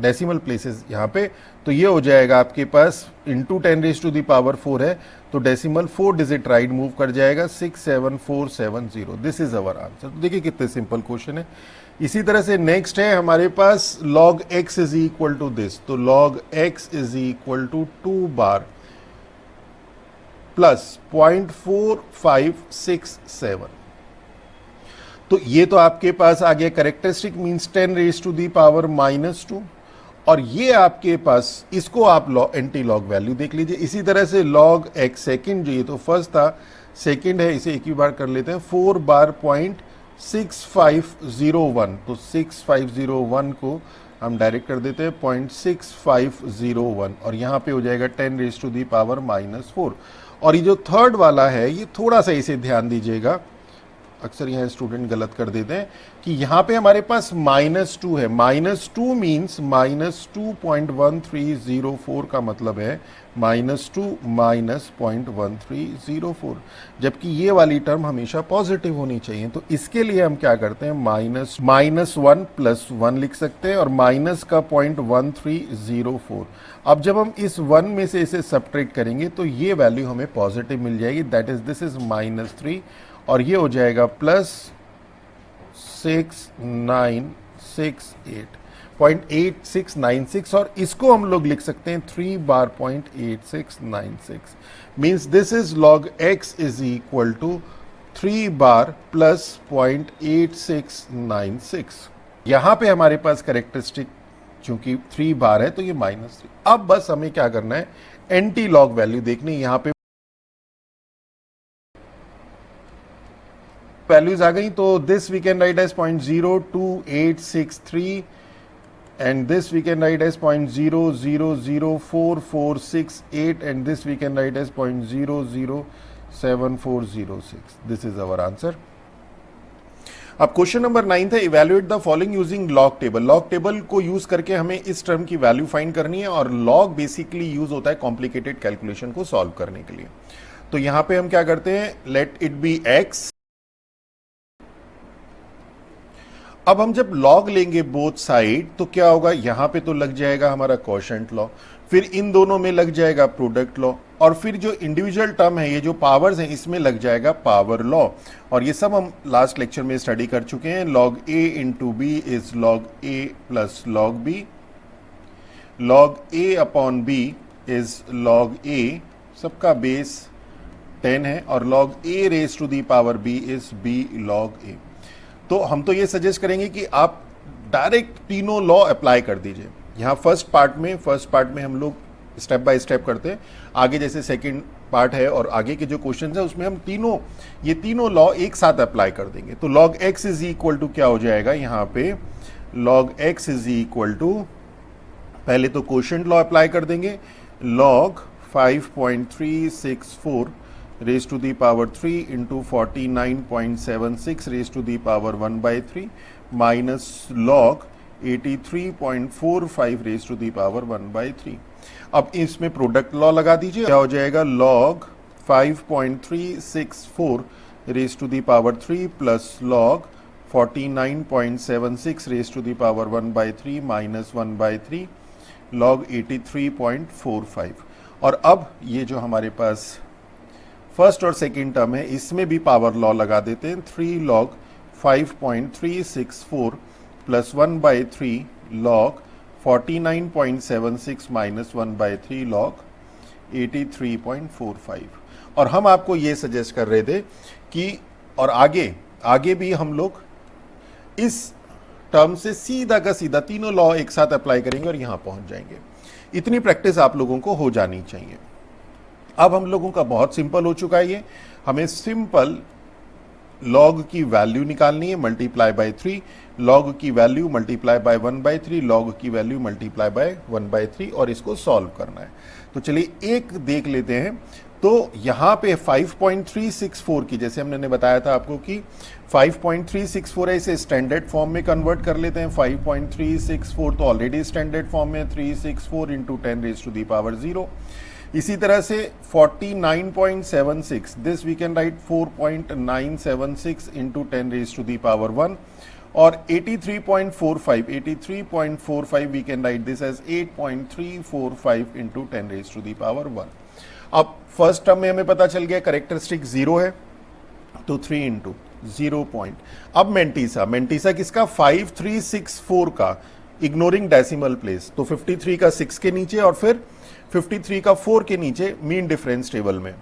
डेसिमल प्लेसेस यहाँ पे, तो ये हो जाएगा आपके पास इंटू 10⁻⁴ है, तो डेसिमल 4 डिजिट राइट मूव कर जाएगा 67470। This is our answer. तो देखिए कितने सिंपल क्वेश्चन है। इसी तरह से नेक्स्ट है हमारे पास log x is equal to this, तो log x is equal to 2 बार प्लस 0.4567, तो ये तो आपके पास आ गया कैरेक्टरिस्टिक मींस 10⁻⁻², और ये आपके पास, इसको आप एंटी लॉग वैल्यू देख लीजिए। इसी तरह से log x सेकंड, जो ये तो फर्स्ट था, सेकंड है, इसे एक ही बार कर लेते हैं, 4 बार 0.6501, तो 6501 को हम डायरेक्ट कर देते हैं 0.6501, और यहाँ पे हो जाएगा 10⁻⁻4। और ये जो थर्ड वाला है, ये थोड़ा सा इसे ध्यान दीजिएगा, अक्सर यहाँ स्टूडेंट गलत कर देते हैं कि यहाँ पे हमारे पास -2 है। -2 मीन्स -2.1304 का मतलब है -2 माइनस 0.1304, जबकि ये वाली टर्म हमेशा पॉजिटिव होनी चाहिए। तो इसके लिए हम क्या करते हैं, -1 + 1 लिख सकते हैं, और माइनस का 0.1304। अब जब हम इस 1 में से इसे सब्ट्रैक्ट करेंगे तो ये वैल्यू हमें पॉजिटिव मिल जाएगी, दैट इज दिस इज -3, और ये हो जाएगा +6968.8696, और इसको हम लोग लिख सकते हैं 3 बार 0.8696, means this is log x is equal to 3 बार प्लस 0.8696। यहां पे हमारे पास कैरेक्टरिस्टिक चूंकि 3 बार है तो ये -3। अब बस हमें क्या करना है, एंटी लॉग वैल्यू देखनी। यहां पे वैल्यूज आ गई, तो this we can write as 0.02863, and this we can write as 0.0004468, and this we can write as 0.07406। This is our answer. अब क्वेश्चन नंबर 9 है, evaluate the following using log table. Log table को यूज करके हमें इस टर्म की वैल्यू फाइंड करनी है, और लॉग बेसिकली यूज होता है कॉम्प्लिकेटेड कैलकुलेशन को सॉल्व करने के लिए। तो यहां पे हम क्या करते हैं, लेट इट बी x। अब हम जब लॉग लेंगे बोथ साइड तो क्या होगा, यहां पे तो लग जाएगा हमारा क्वोशंट लॉ, फिर इन दोनों में लग जाएगा प्रोडक्ट लॉ, और फिर जो इंडिविजुअल टर्म है, ये जो पावर्स हैं, इसमें लग जाएगा पावर लॉ। और ये सब हम लास्ट लेक्चर में स्टडी कर चुके हैं। log a into b is log a plus log b, log a upon b is log a, सबका बेस 10 है, और log a raise to the power b is b log a। तो हम तो ये सजेस्ट करेंगे कि आप डायरेक्ट तीनों लॉ अप्लाई कर दीजिए। यहाँ फर्स्ट पार्ट में हम लोग स्टेप बाय स्टेप करते हैं, आगे जैसे सेकंड पार्ट है और आगे के जो क्वेश्चंस है उसमें हम ये तीनों लॉ एक साथ अप्लाई कर देंगे। तो log x is equal to क्या हो जाएगा, यहाँ पे log x is equal to, पहले तो क्वोशंट लॉ अप्लाई कर देंगे, log 5.364 raise to the power 3 into 49.76 raise to the power 1/3 minus log 83.45 raise to the power 1/3। अब इसमें प्रोडक्ट लॉ लगा दीजिए, क्या हो जाएगा, log 5.364 raise to the power 3 plus log 49.76 raise to the power 1/3 minus 1/3 log 83.45। और अब ये जो हमारे पास फर्स्ट और सेकेंड टर्म है, इसमें भी पावर लॉ लगा देते हैं, 3 log 5.364 plus 1/3 log 49.76 minus 1/3 log 83.45। और हम आपको ये सजेस्ट कर रहे थे कि, और आगे भी हम लोग इस टर्म से सीधा का सीधा तीनों लॉ एक साथ अप्लाई करेंगे और यहां पहुंच जाएंगे। इतनी प्रैक्टिस आप लोगों को हो जानी चाहिए। अब हम लोगों का बहुत सिंपल हो चुका है ये, हमें सिंपल लॉग की वैल्यू निकालनी है, मल्टीप्लाई बाय 3, लॉग की वैल्यू मल्टीप्लाई बाय 1/3, लॉग की वैल्यू मल्टीप्लाई बाय 1/3 और इसको सॉल्व करना है। तो चलिए एक देख लेते हैं। तो यहां पे 5.364 की, जैसे हमने बताया था आपको कि 5.364 है, इसे स्टैंडर्ड फॉर्म में कन्वर्ट कर लेते हैं। 5.364 तो ऑलरेडी स्टैंडर्ड फॉर्म में 364 इंटू 10⁻⁴। इसी तरह से 49.76, this we can write 4.976 into 10⁻⁴ और 83.45 we can write this as 8.345 into 10⁻⁴। अब फर्स्ट टर्म में हमें पता चल गया कैरेक्टरिस्टिक 0 है, तो 3 इंटू 0 पॉइंट। अब मेंटीसा किसका, 5364 का, इग्नोरिंग डेसिमल प्लेस, तो 53 का 6 के नीचे और फिर 53 का 4 के नीचे मीन डिफरेंस टेबल में।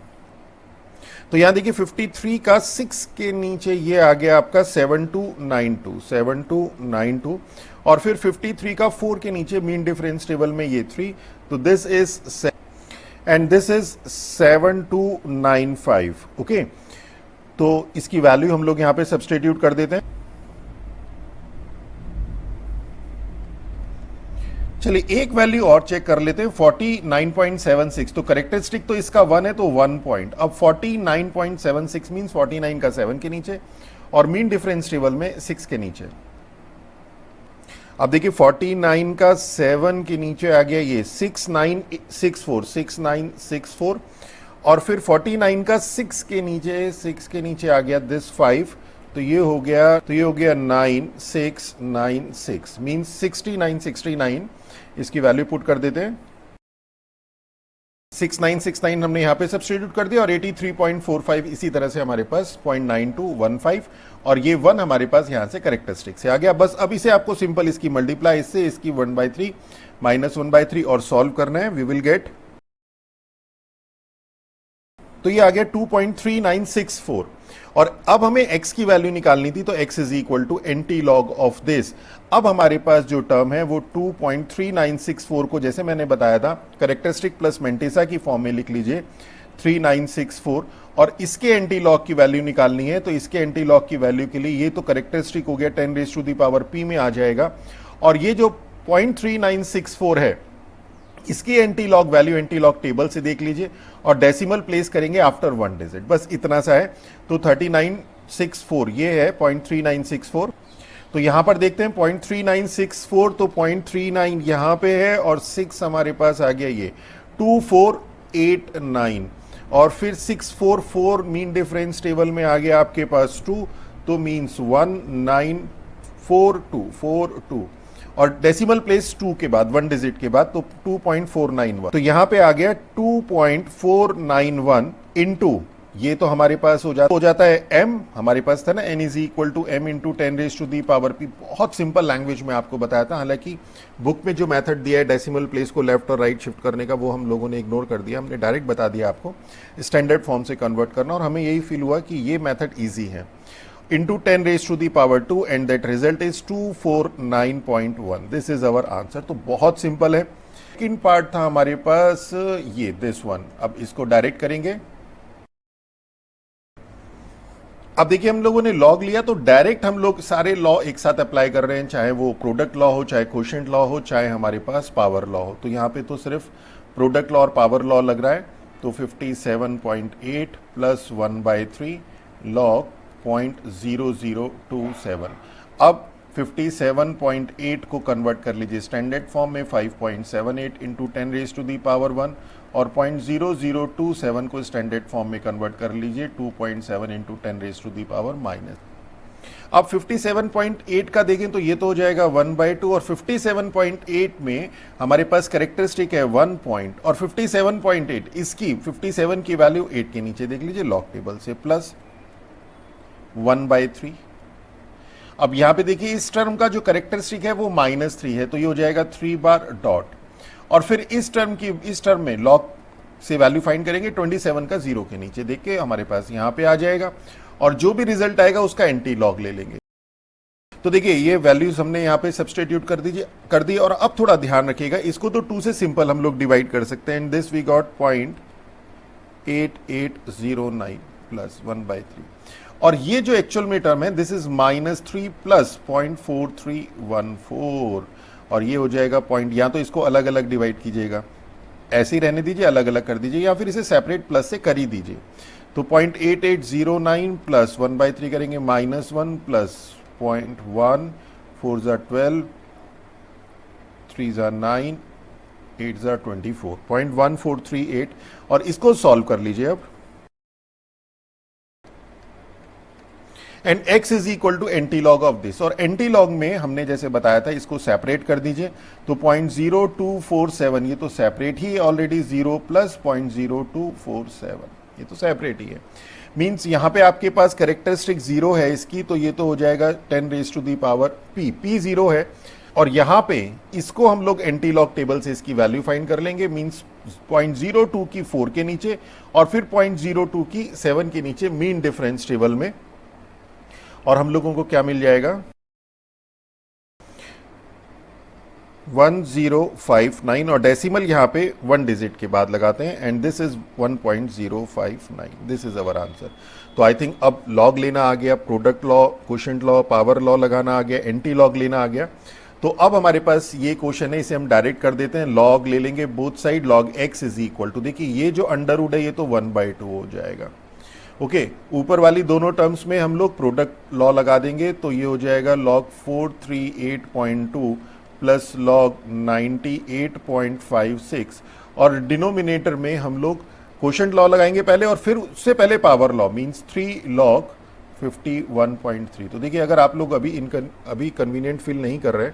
तो यहां देखिए 53 का 6 के नीचे ये आ गया आपका 7292 और फिर 53 का 4 के नीचे मीन डिफरेंस टेबल में ये 3, तो this is and this is 7295। Okay, तो इसकी वैल्यू हम लोग यहां पे सब्स्टिट्यूट कर देते हैं। चलिए एक वैल्यू और चेक कर लेते हैं, 49.76। तो कैरेक्टरिस्टिक तो इसका 1 है, तो 1 पॉइंट। अब 49.76 मींस 49 का 7 के नीचे और मीन डिफरेंस टेबल में 6 के नीचे। अब देखिए 49 का 7 के नीचे आ गया ये 6964 और फिर 49 का 6 के नीचे आ गया दिस 5, तो ये हो गया 9696 मींस 6969। इसकी वैल्यू पुट कर देते हैं, 6969 हमने यहां पे सब्स्टिट्यूट कर दिया और 83.45 इसी तरह से हमारे पास 0.9215 और ये 1 हमारे पास यहां से कैरेक्टरिस्टिक से आ गया। बस अब इसे आपको सिंपल इसकी मल्टीप्लाई इससे इसकी 1/3 माइनस 1/3 और सॉल्व करना है। वी विल गेट, तो ये आ गया 2.3964 और अब हमें x की वैल्यू निकालनी थी, तो x is equal to anti log of this. अब हमारे पास जो टर्म है वो 2.3964 को, जैसे मैंने बताया था, कैरेक्टरिस्टिक प्लस मेंटिसा की फॉर्म में लिख लीजिए 3964 और इसके एंटी लॉग की वैल्यू निकालनी है। तो इसके एंटी लॉग की वैल्यू के लिए ये तो कैरेक्टरिस्टिक हो गया 10⁻⁻p में आ जाएगा और ये जो 0.3964 है इसकी anti log value anti log table से देख लीजिए और डेसिमल प्लेस करेंगे आफ्टर 1 डिजिट, बस इतना सा है। तो 3964 ये है 0.3964। तो यहां पर देखते हैं 0.3964, तो 0.39 यहां पे है और 6 हमारे पास आ गया ये 2489 और फिर 644 मीन डिफरेंस टेबल में आ गया आपके पास 2, तो मीन्स 1942 और डेसिमल प्लेस 2 के बाद 1 डिजिट के बाद, तो 2.491। तो यहां पे आ गया 2.491 इंटू, ये तो हमारे पास हो जाता है m, हमारे पास था ना n is equal to m into 10⁻⁻p। बहुत सिंपल लैंग्वेज में आपको बताया था, हालांकि बुक में जो मेथड दिया है डेसिमल प्लेस को लेफ्ट और राइट शिफ्ट करने का वो हम लोगों ने इग्नोर कर दिया, हमने डायरेक्ट बता दिया आपको स्टैंडर्ड फॉर्म से कन्वर्ट करना और हमें यही फील हुआ कि ये मेथड ईजी है। into 10⁻² and that result is 249.1. This is our answer। तो बहुत सिंपल है। सेकंड पार्ट था हमारे पास ये दिस वन, अब इसको डायरेक्ट करेंगे। अब देखिए हम लोगों ने लॉग लिया तो डायरेक्ट हम लोग सारे लॉ एक साथ अप्लाई कर रहे हैं, चाहे वो प्रोडक्ट लॉ हो, चाहे क्वोशिएंट लॉ हो, चाहे हमारे पास पावर लॉ हो। तो यहाँ पे तो सिर्फ प्रोडक्ट लॉ और पावर लॉ लग रहा है। तो 57.8 प्लस 1/3 लॉग 0.0027। अब 57.8 को कन्वर्ट कर लीजिए स्टैंडर्ड फॉर्म में 5.78 इंटू 10⁻⁻1 और 0.0027 को स्टैंडर्ड फॉर्म में कन्वर्ट कर लीजिए 2.7 इंटू 10⁻⁻। अब 57.8 का देखें तो ये तो हो जाएगा 1/2 और 57.8 में हमारे पास कैरेक्टरिस्टिक है 1 पॉइंट और 57.8 इसकी 57 की वैल्यू 8 के नीचे देख लीजिए लॉग टेबल से प्लस 1/3। अब यहां पे देखिए इस टर्म का जो कैरेक्टरिस्टिक है वो -3 है, तो ये हो जाएगा 3 बार डॉट और फिर इस टर्म में लॉग से वैल्यू फाइंड करेंगे 27 का 0 के नीचे देख के हमारे पास यहां पे आ जाएगा और जो भी रिजल्ट आएगा उसका एंटी लॉग ले लेंगे। तो देखिए ये वैल्यूज हमने यहाँ पे सब्सटीट्यूट कर दी और अब थोड़ा ध्यान रखिएगा, इसको तो 2 से सिंपल हम लोग डिवाइड कर सकते हैं। दिस वी गॉट 0.8809 प्लस 1/3 और ये जो एक्चुअल में टर्म है दिस इज -3 प्लस 0.4314, और ये हो जाएगा पॉइंट, या तो इसको अलग अलग डिवाइड कीजिएगा, ऐसे ही रहने दीजिए, अलग अलग कर दीजिए, या फिर इसे सेपरेट प्लस से कर ही दीजिए। तो 0.8809 प्लस 1/3 करेंगे, -1 प्लस 0.1, 4 ज़ा 12, 3 ज़ा 9, 8 ज़ा 24, 0.1438, और इसको सॉल्व कर लीजिए अब। And x is equal to anti log of this, और एंटी लॉग में हमने जैसे बताया था इसको सेपरेट कर दीजिए, तो 0.0247, ये तो सेपरेट ही ऑलरेडी, 0 प्लस 0.0247, ये तो सेपरेट ही है। मींस यहां पे आपके पास कैरेक्टरिस्टिक 0 है इसकी, तो ये तो हो जाएगा 10 raise to the power p, p 0 है, और यहां पे इसको हम लोग एंटी लॉग टेबल से इसकी वैल्यू फाइंड कर लेंगे। मींस 0.02 की 4 के नीचे और फिर 0.02 की 7 के नीचे मीन डिफरेंस टेबल में, और हम लोगों को क्या मिल जाएगा, 1059, और डेसिमल यहां पे 1 डिजिट के बाद लगाते हैं, and this is 1.059, this is our answer. तो आई थिंक अब लॉग लेना आ गया, product law, quotient law, power law लगाना आ गया, एंटी लॉग लेना आ गया। तो अब हमारे पास ये क्वेश्चन है, इसे हम डायरेक्ट कर देते हैं, लॉग ले लेंगे both side, log x is equal to, देखिए ये जो अंडरवुड है ये तो 1/2 हो जाएगा। ओके, ऊपर वाली दोनों टर्म्स में हम लोग प्रोडक्ट लॉ लगा देंगे, तो ये हो जाएगा log 438.2 प्लस log 98.56, और डिनोमिनेटर में हम लोग क्वोशंट लॉ लगाएंगे पहले, और फिर उससे पहले पावर लॉ, मींस 3 log 51.3। तो देखिए अगर आप लोग अभी कन्वीनियंट फील नहीं कर रहे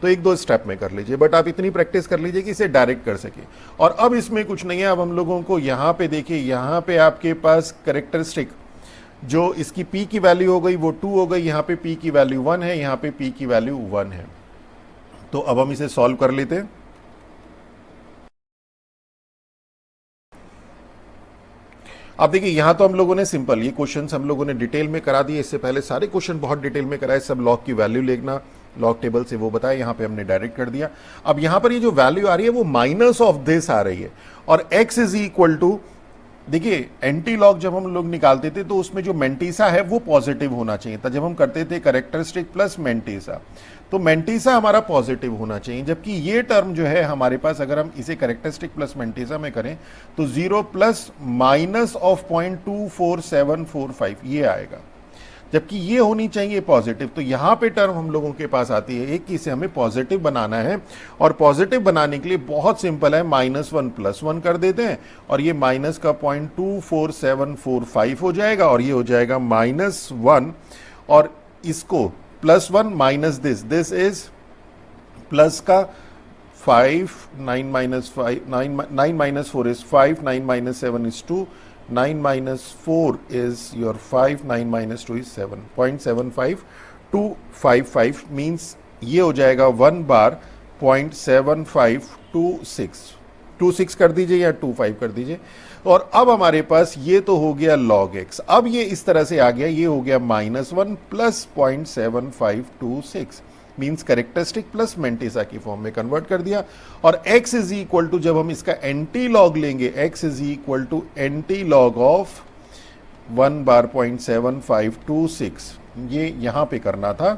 तो 1-2 स्टेप में कर लीजिए, बट आप इतनी प्रैक्टिस कर लीजिए कि इसे डायरेक्ट कर सके। और अब इसमें कुछ नहीं है, अब हम लोगों को यहाँ पे देखिए, यहाँ पे आपके पास कैरेक्टरिस्टिक जो इसकी p की वैल्यू हो गई वो 2 हो गई, यहाँ पे p की वैल्यू 1 है, यहाँ पे p की वैल्यू 1 है। तो अब हम इसे सॉल्व कर लेते हैं। अब देखिए यहां तो हम लोगों ने सिंपल ये क्वेश्चंस हम लोगों ने डिटेल में करा दिए, इससे पहले सारे क्वेश्चन बहुत डिटेल में कराए, सब लॉग की वैल्यू लेना, लॉग टेबल से वो बताया, यहां पे हमने डायरेक्ट कर दिया। अब यहां पर ये जो वैल्यू आ रही है वो माइनस ऑफ दिस आ रही है, और x इज इक्वल टू, देखिए एंटी लॉग जब हम लोग निकालते थे तो उसमें जो मेंटीसा है वो पॉजिटिव होना चाहिए था, जब हम करते थे कैरेक्टरिस्टिक प्लस मेंटीसा, तो मेंटीसा हमारा पॉजिटिव होना चाहिए, जबकि ये टर्म जो है हमारे पास अगर हम इसे कैरेक्टरिस्टिक प्लस मेंटीसा में करें तो 0 प्लस माइनस ऑफ 0.24745 ये आएगा, जबकि ये होनी चाहिए पॉजिटिव। तो यहां पे टर्म हम लोगों के पास आती है एक कि इसे हमें पॉजिटिव बनाना है, और पॉजिटिव बनाने के लिए बहुत सिंपल है, -1 प्लस 1 कर देते हैं, और ये माइनस का 0.24745 हो जाएगा, और ये हो जाएगा -1, और इसको +1 माइनस दिस इज प्लस का 5, 9 minus 5, 9 minus 4 is 5, 9 minus 7 is 2, 9 minus 4 is your 5, 9 minus 2 is 7, 0.75255 means ये हो जाएगा 1 बार 0.7526 कर दीजिए या 25 कर दीजिए। और अब हमारे पास ये तो हो गया log x, अब ये इस तरह से आ गया, ये हो गया -1 plus 0.7526 means characteristic plus mantissa की फॉर्म में कन्वर्ट कर दिया। और x इज इक्वल टू, जब हम इसका एंटी लॉग लेंगे, x is equal to anti log of 1 बार 0.7526, ये यहां पे करना था।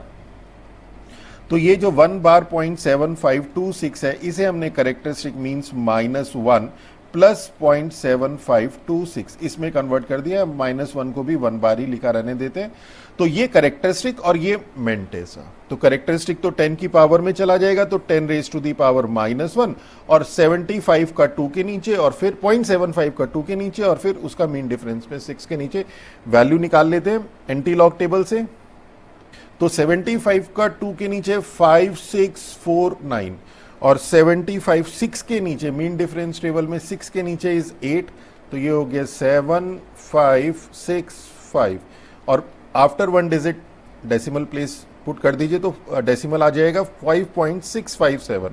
तो ये जो 1 बार 0.7526 है इसे हमने कैरेक्टरिस्टिक मीन्स -1 प्लस 0.7526 इसमें कन्वर्ट कर दिया, -1 को भी 1 बार ही लिखा रहने देते हैं। तो ये कैरेक्टरिस्टिक और ये मेंटेसा, तो कैरेक्टरिस्टिक तो 10 की पावर में चला जाएगा, तो 10 रेज टू दी पावर -1, और 75 का 2 के नीचे, और फिर 0.75 का 2 के नीचे, और फिर उसका मीन डिफरेंस में 6 के नीचे वैल्यू निकाल लेते हैं एंटी लॉग टेबल से। तो 75 का 2 के नीचे 5649, और 75 6 के नीचे मीन डिफरेंस टेबल में 6 के नीचे इज 8, तो ये हो गया 7565, और after 1 digit decimal place put कर दीजिए तो डेसिमल आ जाएगा 5.657,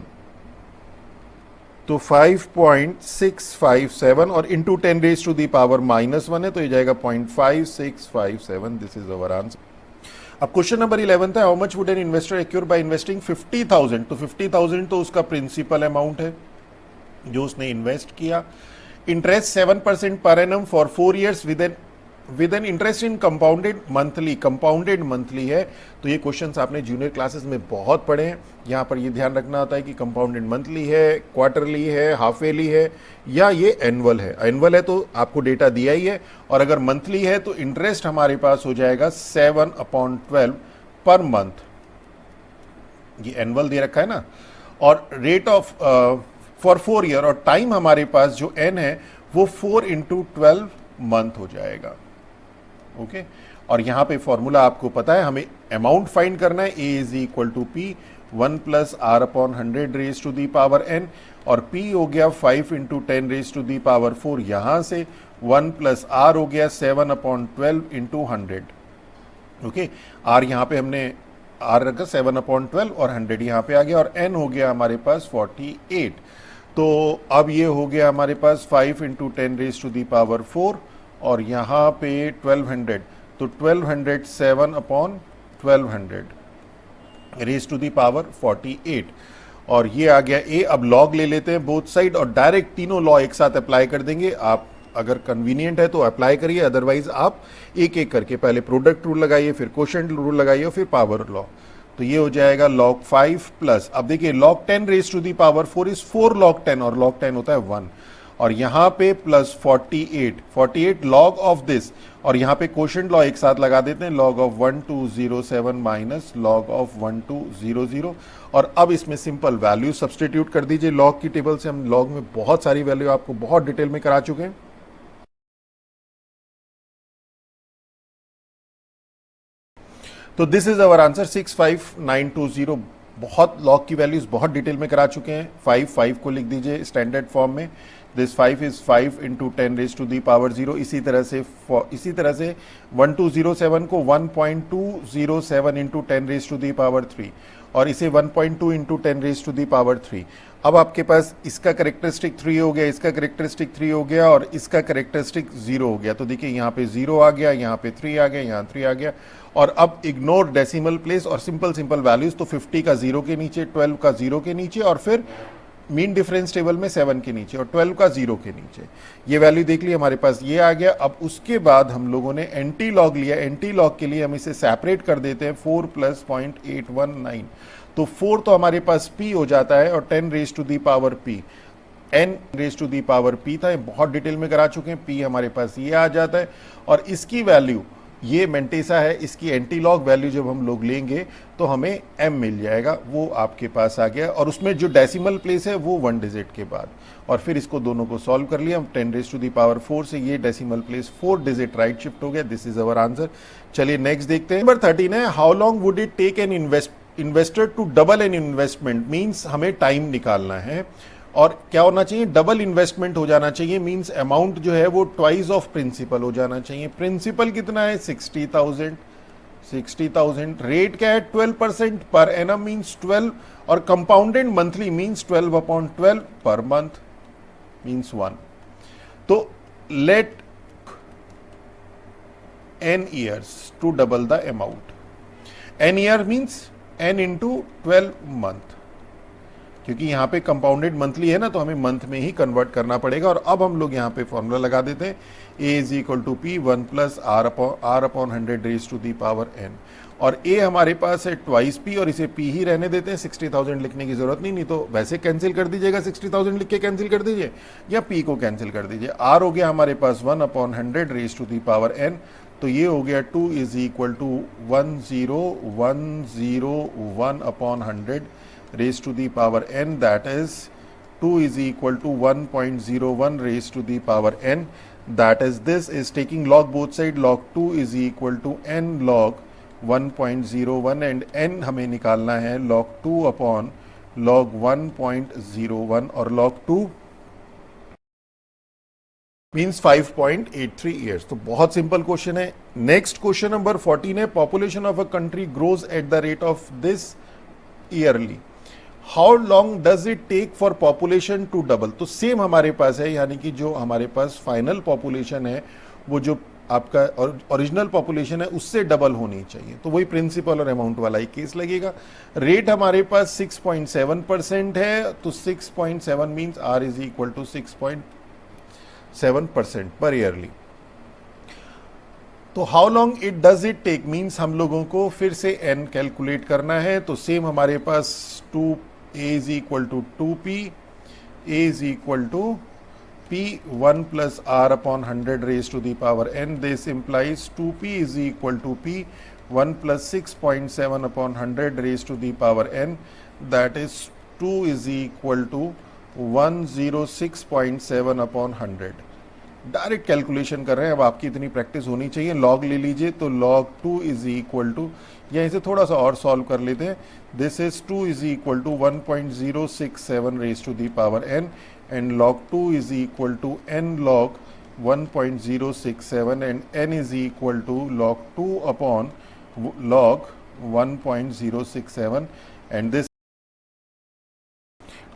तो 5.657 और into 10 raise to the power -1 है, तो ये जाएगा 0.5657, दिस इज अवर आंसर। अब क्वेश्चन नंबर 11 है, how much would an investor accrue by investing 50,000, तो 50,000 तो उसका प्रिंसिपल अमाउंट है जो उसने इन्वेस्ट किया। Interest 7% per annum for 4 years with an with an interest in compounded monthly है। तो ये क्वेश्चंस आपने जूनियर क्लासेस में बहुत पढ़े हैं। यहाँ पर ये ध्यान रखना होता है कि कंपाउंडेड मंथली है, क्वार्टरली है, हाफ ईयरली है या ये एनुअल है। एनुअल है तो आपको डेटा दिया ही है, और अगर मंथली है तो इंटरेस्ट हमारे पास हो जाएगा 7/12 पर मंथ। ये एनुअल दे रखा है ना, और रेट ऑफ फॉर 4 ईयर, और टाइम हमारे पास जो एन है वो 4 × 12 मंथ हो जाएगा। ओके, और यहां पे फॉर्मूला आपको पता है, हमें अमाउंट फाइंड करना है। A is equal to P 1 + R/100 raise to the power n, और P हो गया 5 × 10 रेज टू दी पावर 4 यहां से, 1 + R हो गया 7/12 × 100। ओके, R यहां पे हमने R रखा 7/12 और 100 यहां पे आ गया, और n हो गया हमारे पास 48। तो अब ये हो गया हमारे पास 5 × 10 रेज टू दी पावर 4, और यहाँ पे 1200, तो 1200 7/1200 रेज टू दी पावर 48, और ये आ गया A। अब लॉग ले लेते हैं बोथ साइड, और डायरेक्ट तीनों लॉ एक साथ अप्लाई कर देंगे। आप अगर कन्वीनियंट है तो अप्लाई करिए, अदरवाइज आप एक एक करके पहले प्रोडक्ट रूल लगाइए, फिर क्वोशंट रूल लगाइए, फिर पावर लॉ। तो ये हो जाएगा log 5 प्लस, अब देखिए log 10 raise to the power 4 is 4 log 10, और log 10 होता है 1, और यहां पे प्लस 48 log ऑफ दिस, और यहां पे क्वोशंट लॉ एक साथ लगा देते हैं, log of 1207 minus log of 1200। और अब इसमें सिंपल वैल्यू सब्सटीट्यूट कर दीजिए log की टेबल से। हम log में बहुत सारी वैल्यू आपको बहुत डिटेल में करा चुके हैं। तो दिस इज अवर आंसर 65920। बहुत लॉग की वैल्यूज बहुत डिटेल में करा चुके हैं। 5 को लिख दीजिए स्टैंडर्ड फॉर्म में। This 5 is 5 × 10 raise to the power 0। इसी तरह से 1207 को 1.207 × 10 रेज टू दी पावर 3, और इसे 1.2 × 10 रेज टू दी पावर 3। अब आपके पास इसका करेक्टरिस्टिक 3 हो गया, इसका करेक्टरिस्टिक 3 हो गया, और इसका करेक्टरिस्टिक 0 हो गया। तो देखिए यहाँ पे 0 आ गया, यहाँ पे 3 आ गया, यहाँ 3 आ गया। और अब इग्नोर डेसिमल प्लेस और सिंपल वैल्यूज, तो 50 का 0 के नीचे, 12 का 0 के नीचे, और फिर मीन डिफरेंस टेबल में 7 के नीचे, और 12 का 0 के नीचे। ये वैल्यू देख ली हमारे पास, ये आ गया। अब उसके बाद हम लोगों ने एंटी लॉग लिया। एंटी लॉग के लिए हम इसे सेपरेट कर देते हैं, 4 + 0.819। तो 4 तो हमारे पास P हो जाता है, और 10 raise to the power P, n raise to the power P था। ये बहुत डिटेल में करा चुके हैं। P हमारे पास ये आ जाता है, और इसकी वैल्यू ये मेंटेसा है, इसकी एंटी लॉग वैल्यू जब हम लोग लेंगे तो हमें m मिल जाएगा, वो आपके पास आ गया। और उसमें जो डेसिमल प्लेस है वो 1 डिजिट के बाद, और फिर इसको दोनों को सॉल्व कर लिया। 10 रेज टू दी पावर 4 से ये decimal place 4 digit right shift हो गया। This is our answer. चलिए नेक्स्ट देखते हैं। नंबर 13 है, how long would it take an investor to double an investment. Means हमें टाइम निकालना है, और क्या होना चाहिए, डबल इन्वेस्टमेंट हो जाना चाहिए। मींस अमाउंट जो है वो ट्वाइस ऑफ प्रिंसिपल हो जाना चाहिए। प्रिंसिपल कितना है, 60,000। रेट क्या है, 12% पर एनम मींस 12, और compounded monthly means 12/12 per month means 1। तो late n years to double the amount. n year means n into 12 month, क्योंकि यहाँ पे कंपाउंडेड मंथली है ना, तो हमें मंथ में ही कन्वर्ट करना पड़ेगा। और अब हम लोग यहाँ पे फॉर्मूला लगा देते हैं, a is equal to P 1 + R/100 raise to the power n, और a हमारे पास है ट्वाइस P, और इसे P ही रहने देते हैं। 60,000 लिखने की जरूरत नहीं तो वैसे कैंसिल कर दीजिएगा, 60,000 लिख के कैंसिल कर दीजिए, या P को कैंसिल कर दीजिए। R हो गया हमारे पास 1/100 raise to the power n, तो ये हो गया 2 is equal to 10101/100 raised to the power n, that is 2 is equal to 1.01 raised to the power n, that is this is taking log both side, log 2 is equal to n log 1.01, and n हमें निकालना है log 2 upon log 1.01, और log 2 मीन्स 5.83 ईयर्स। तो बहुत सिंपल क्वेश्चन है। नेक्स्ट क्वेश्चन नंबर 14 है, population of a country grows at the rate of this yearly, how long does it take for population to double. तो सेम हमारे पास है, यानी कि जो हमारे पास फाइनल पॉपुलेशन है वो जो आपका ओरिजिनल पॉपुलेशन है उससे डबल होनी चाहिए। तो वही प्रिंसिपल और अमाउंट वाला ही केस लगेगा। रेट हमारे पास 6.7% है, तो 6.7 means R is equal to 6.7% per yearly. तो how long it does it take means हम लोगों को फिर से n कैलकुलेट करना है। तो सेम हमारे पास 2a is equal to 2p, a is equal to p 1 plus r upon 100 raised to the power n. This implies 2p is equal to p 1 plus 6.7 upon 100 raised to the power n, that is 2 is equal to 106.7 upon 100. Direct calculation कर रहे हैं। अब आपकी इतनी प्रैक्टिस होनी चाहिए। लॉग ले लीजिए तो log 2 इज इक्वल टू, यहीं से थोड़ा सा और सॉल्व कर लेते हैं। This is 2 is equal to 1.067 raise to the power n and log 2 is equal to n log 1.067 and n is equal to log 2 upon log 1.067 and this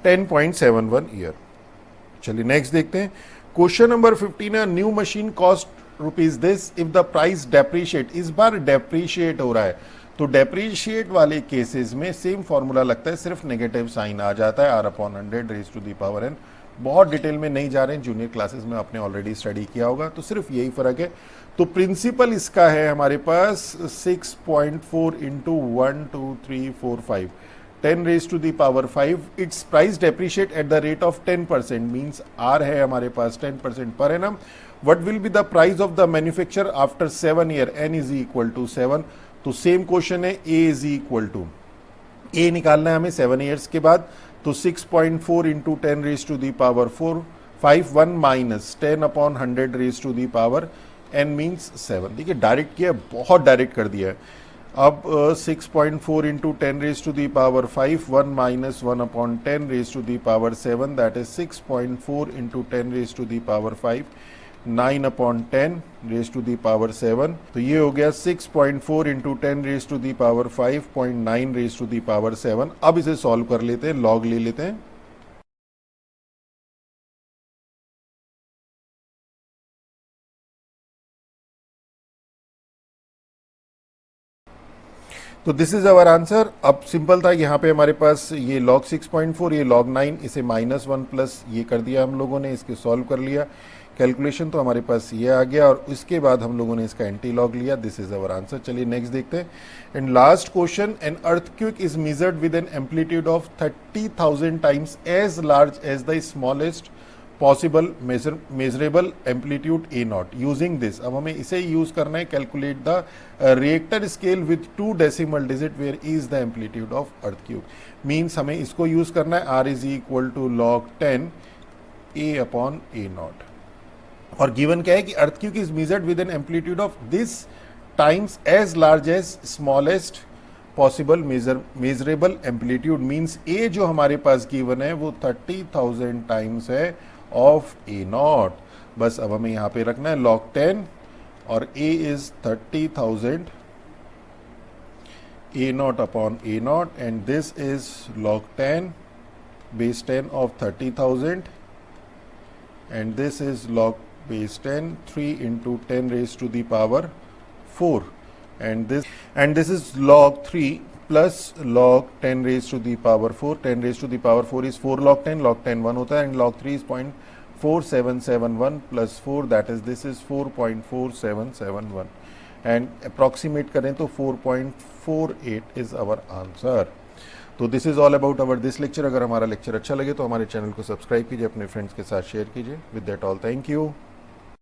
10.71 year. चलिए नेक्स्ट देखते हैं। क्वेश्चन नंबर 15 है, new machine cost rupees this if the price depreciate. इस बार डेप्रीशिएट हो रहा है, तो डेप्रीशिएट वाले केसेस में सेम फॉर्मूला लगता है, सिर्फ नेगेटिव साइन आ जाता है, r upon 100 raise to the power n। बहुत डिटेल में नहीं जा रहे हैं, जूनियर क्लासेस में आपने ऑलरेडी स्टडी किया होगा, तो सिर्फ यही फर्क है। तो प्रिंसिपल इसका है हमारे पास 6.4 into 1 2 3 4 5 10 raise to the power 5। Its price depreciate at the rate of 10%, means R है हमारे पास 10% per annum. What will be the price of the manufacture after 7 year, n is equal to 7। तो सेम क्वेश्चन है, a is equal to, a निकालना है हमें 7 ईयर्स के बाद, तो 6.4 into 10 raise to the power 4 5 1 minus 10 upon 100 raise to the power n means 7। देखिए डायरेक्ट किया, बहुत डायरेक्ट कर दिया है। अब 6.4 into 10 raise to the power 5 1 minus 1 upon 10 raise to the power 7, that is 6.4 into 10 raise to the power 5 9 upon 10 raise to the power 7। तो ये हो गया 6.4 into 10 raise to the power 5.9 raise to the power 7। अब इसे सॉल्व कर लेते हैं, लॉग ले लेते हैं। तो दिस इज अवर आंसर। अब सिंपल था, यहाँ पे हमारे पास ये log 6.4, ये log 9, इसे -1 प्लस ये कर दिया हम लोगों ने, इसके सॉल्व कर लिया कैलकुलेशन, तो हमारे पास ये आ गया, और उसके बाद हम लोगों ने इसका एंटी लॉग लिया। This is our answer. चलिए नेक्स्ट देखते हैं। And last question, an earthquake is measured with an amplitude of 30,000 times as large as the smallest possible measurable amplitude a naught using this. अब हमें इसे यूज करना है, calculate the Richter scale with 2 decimal digit where is the amplitude of earthquake. Means हमें इसको यूज करना है, r is equal to log 10 a upon A nought. और गिवन क्या है कि earthquake is measured with an amplitude of this times as large as smallest possible measurable amplitude. Means A जो हमारे पास गिवन है वो 30,000 टाइम्स है ऑफ ए नॉट। बस अब हमें यहां पे रखना है log 10 और a is 30,000 a not upon a not, and this is log 10 base 10 of 30,000 and this is log base 10 3 into 10 raised to the power 4, and this is log 3 plus log 10 raised to the power 4. 10 raised to the power 4 is 4 log 10, log 10 1 होता है, and log 3 is 0.4771 plus 4, that is this is 4.4771, and approximate करें तो 4.48 is our answer. तो this is all about our this lecture. अगर हमारा लेक्चर अच्छा लगे तो हमारे चैनल को सब्सक्राइब कीजिए, अपने फ्रेंड्स के साथ शेयर कीजिए। With that all, thank you.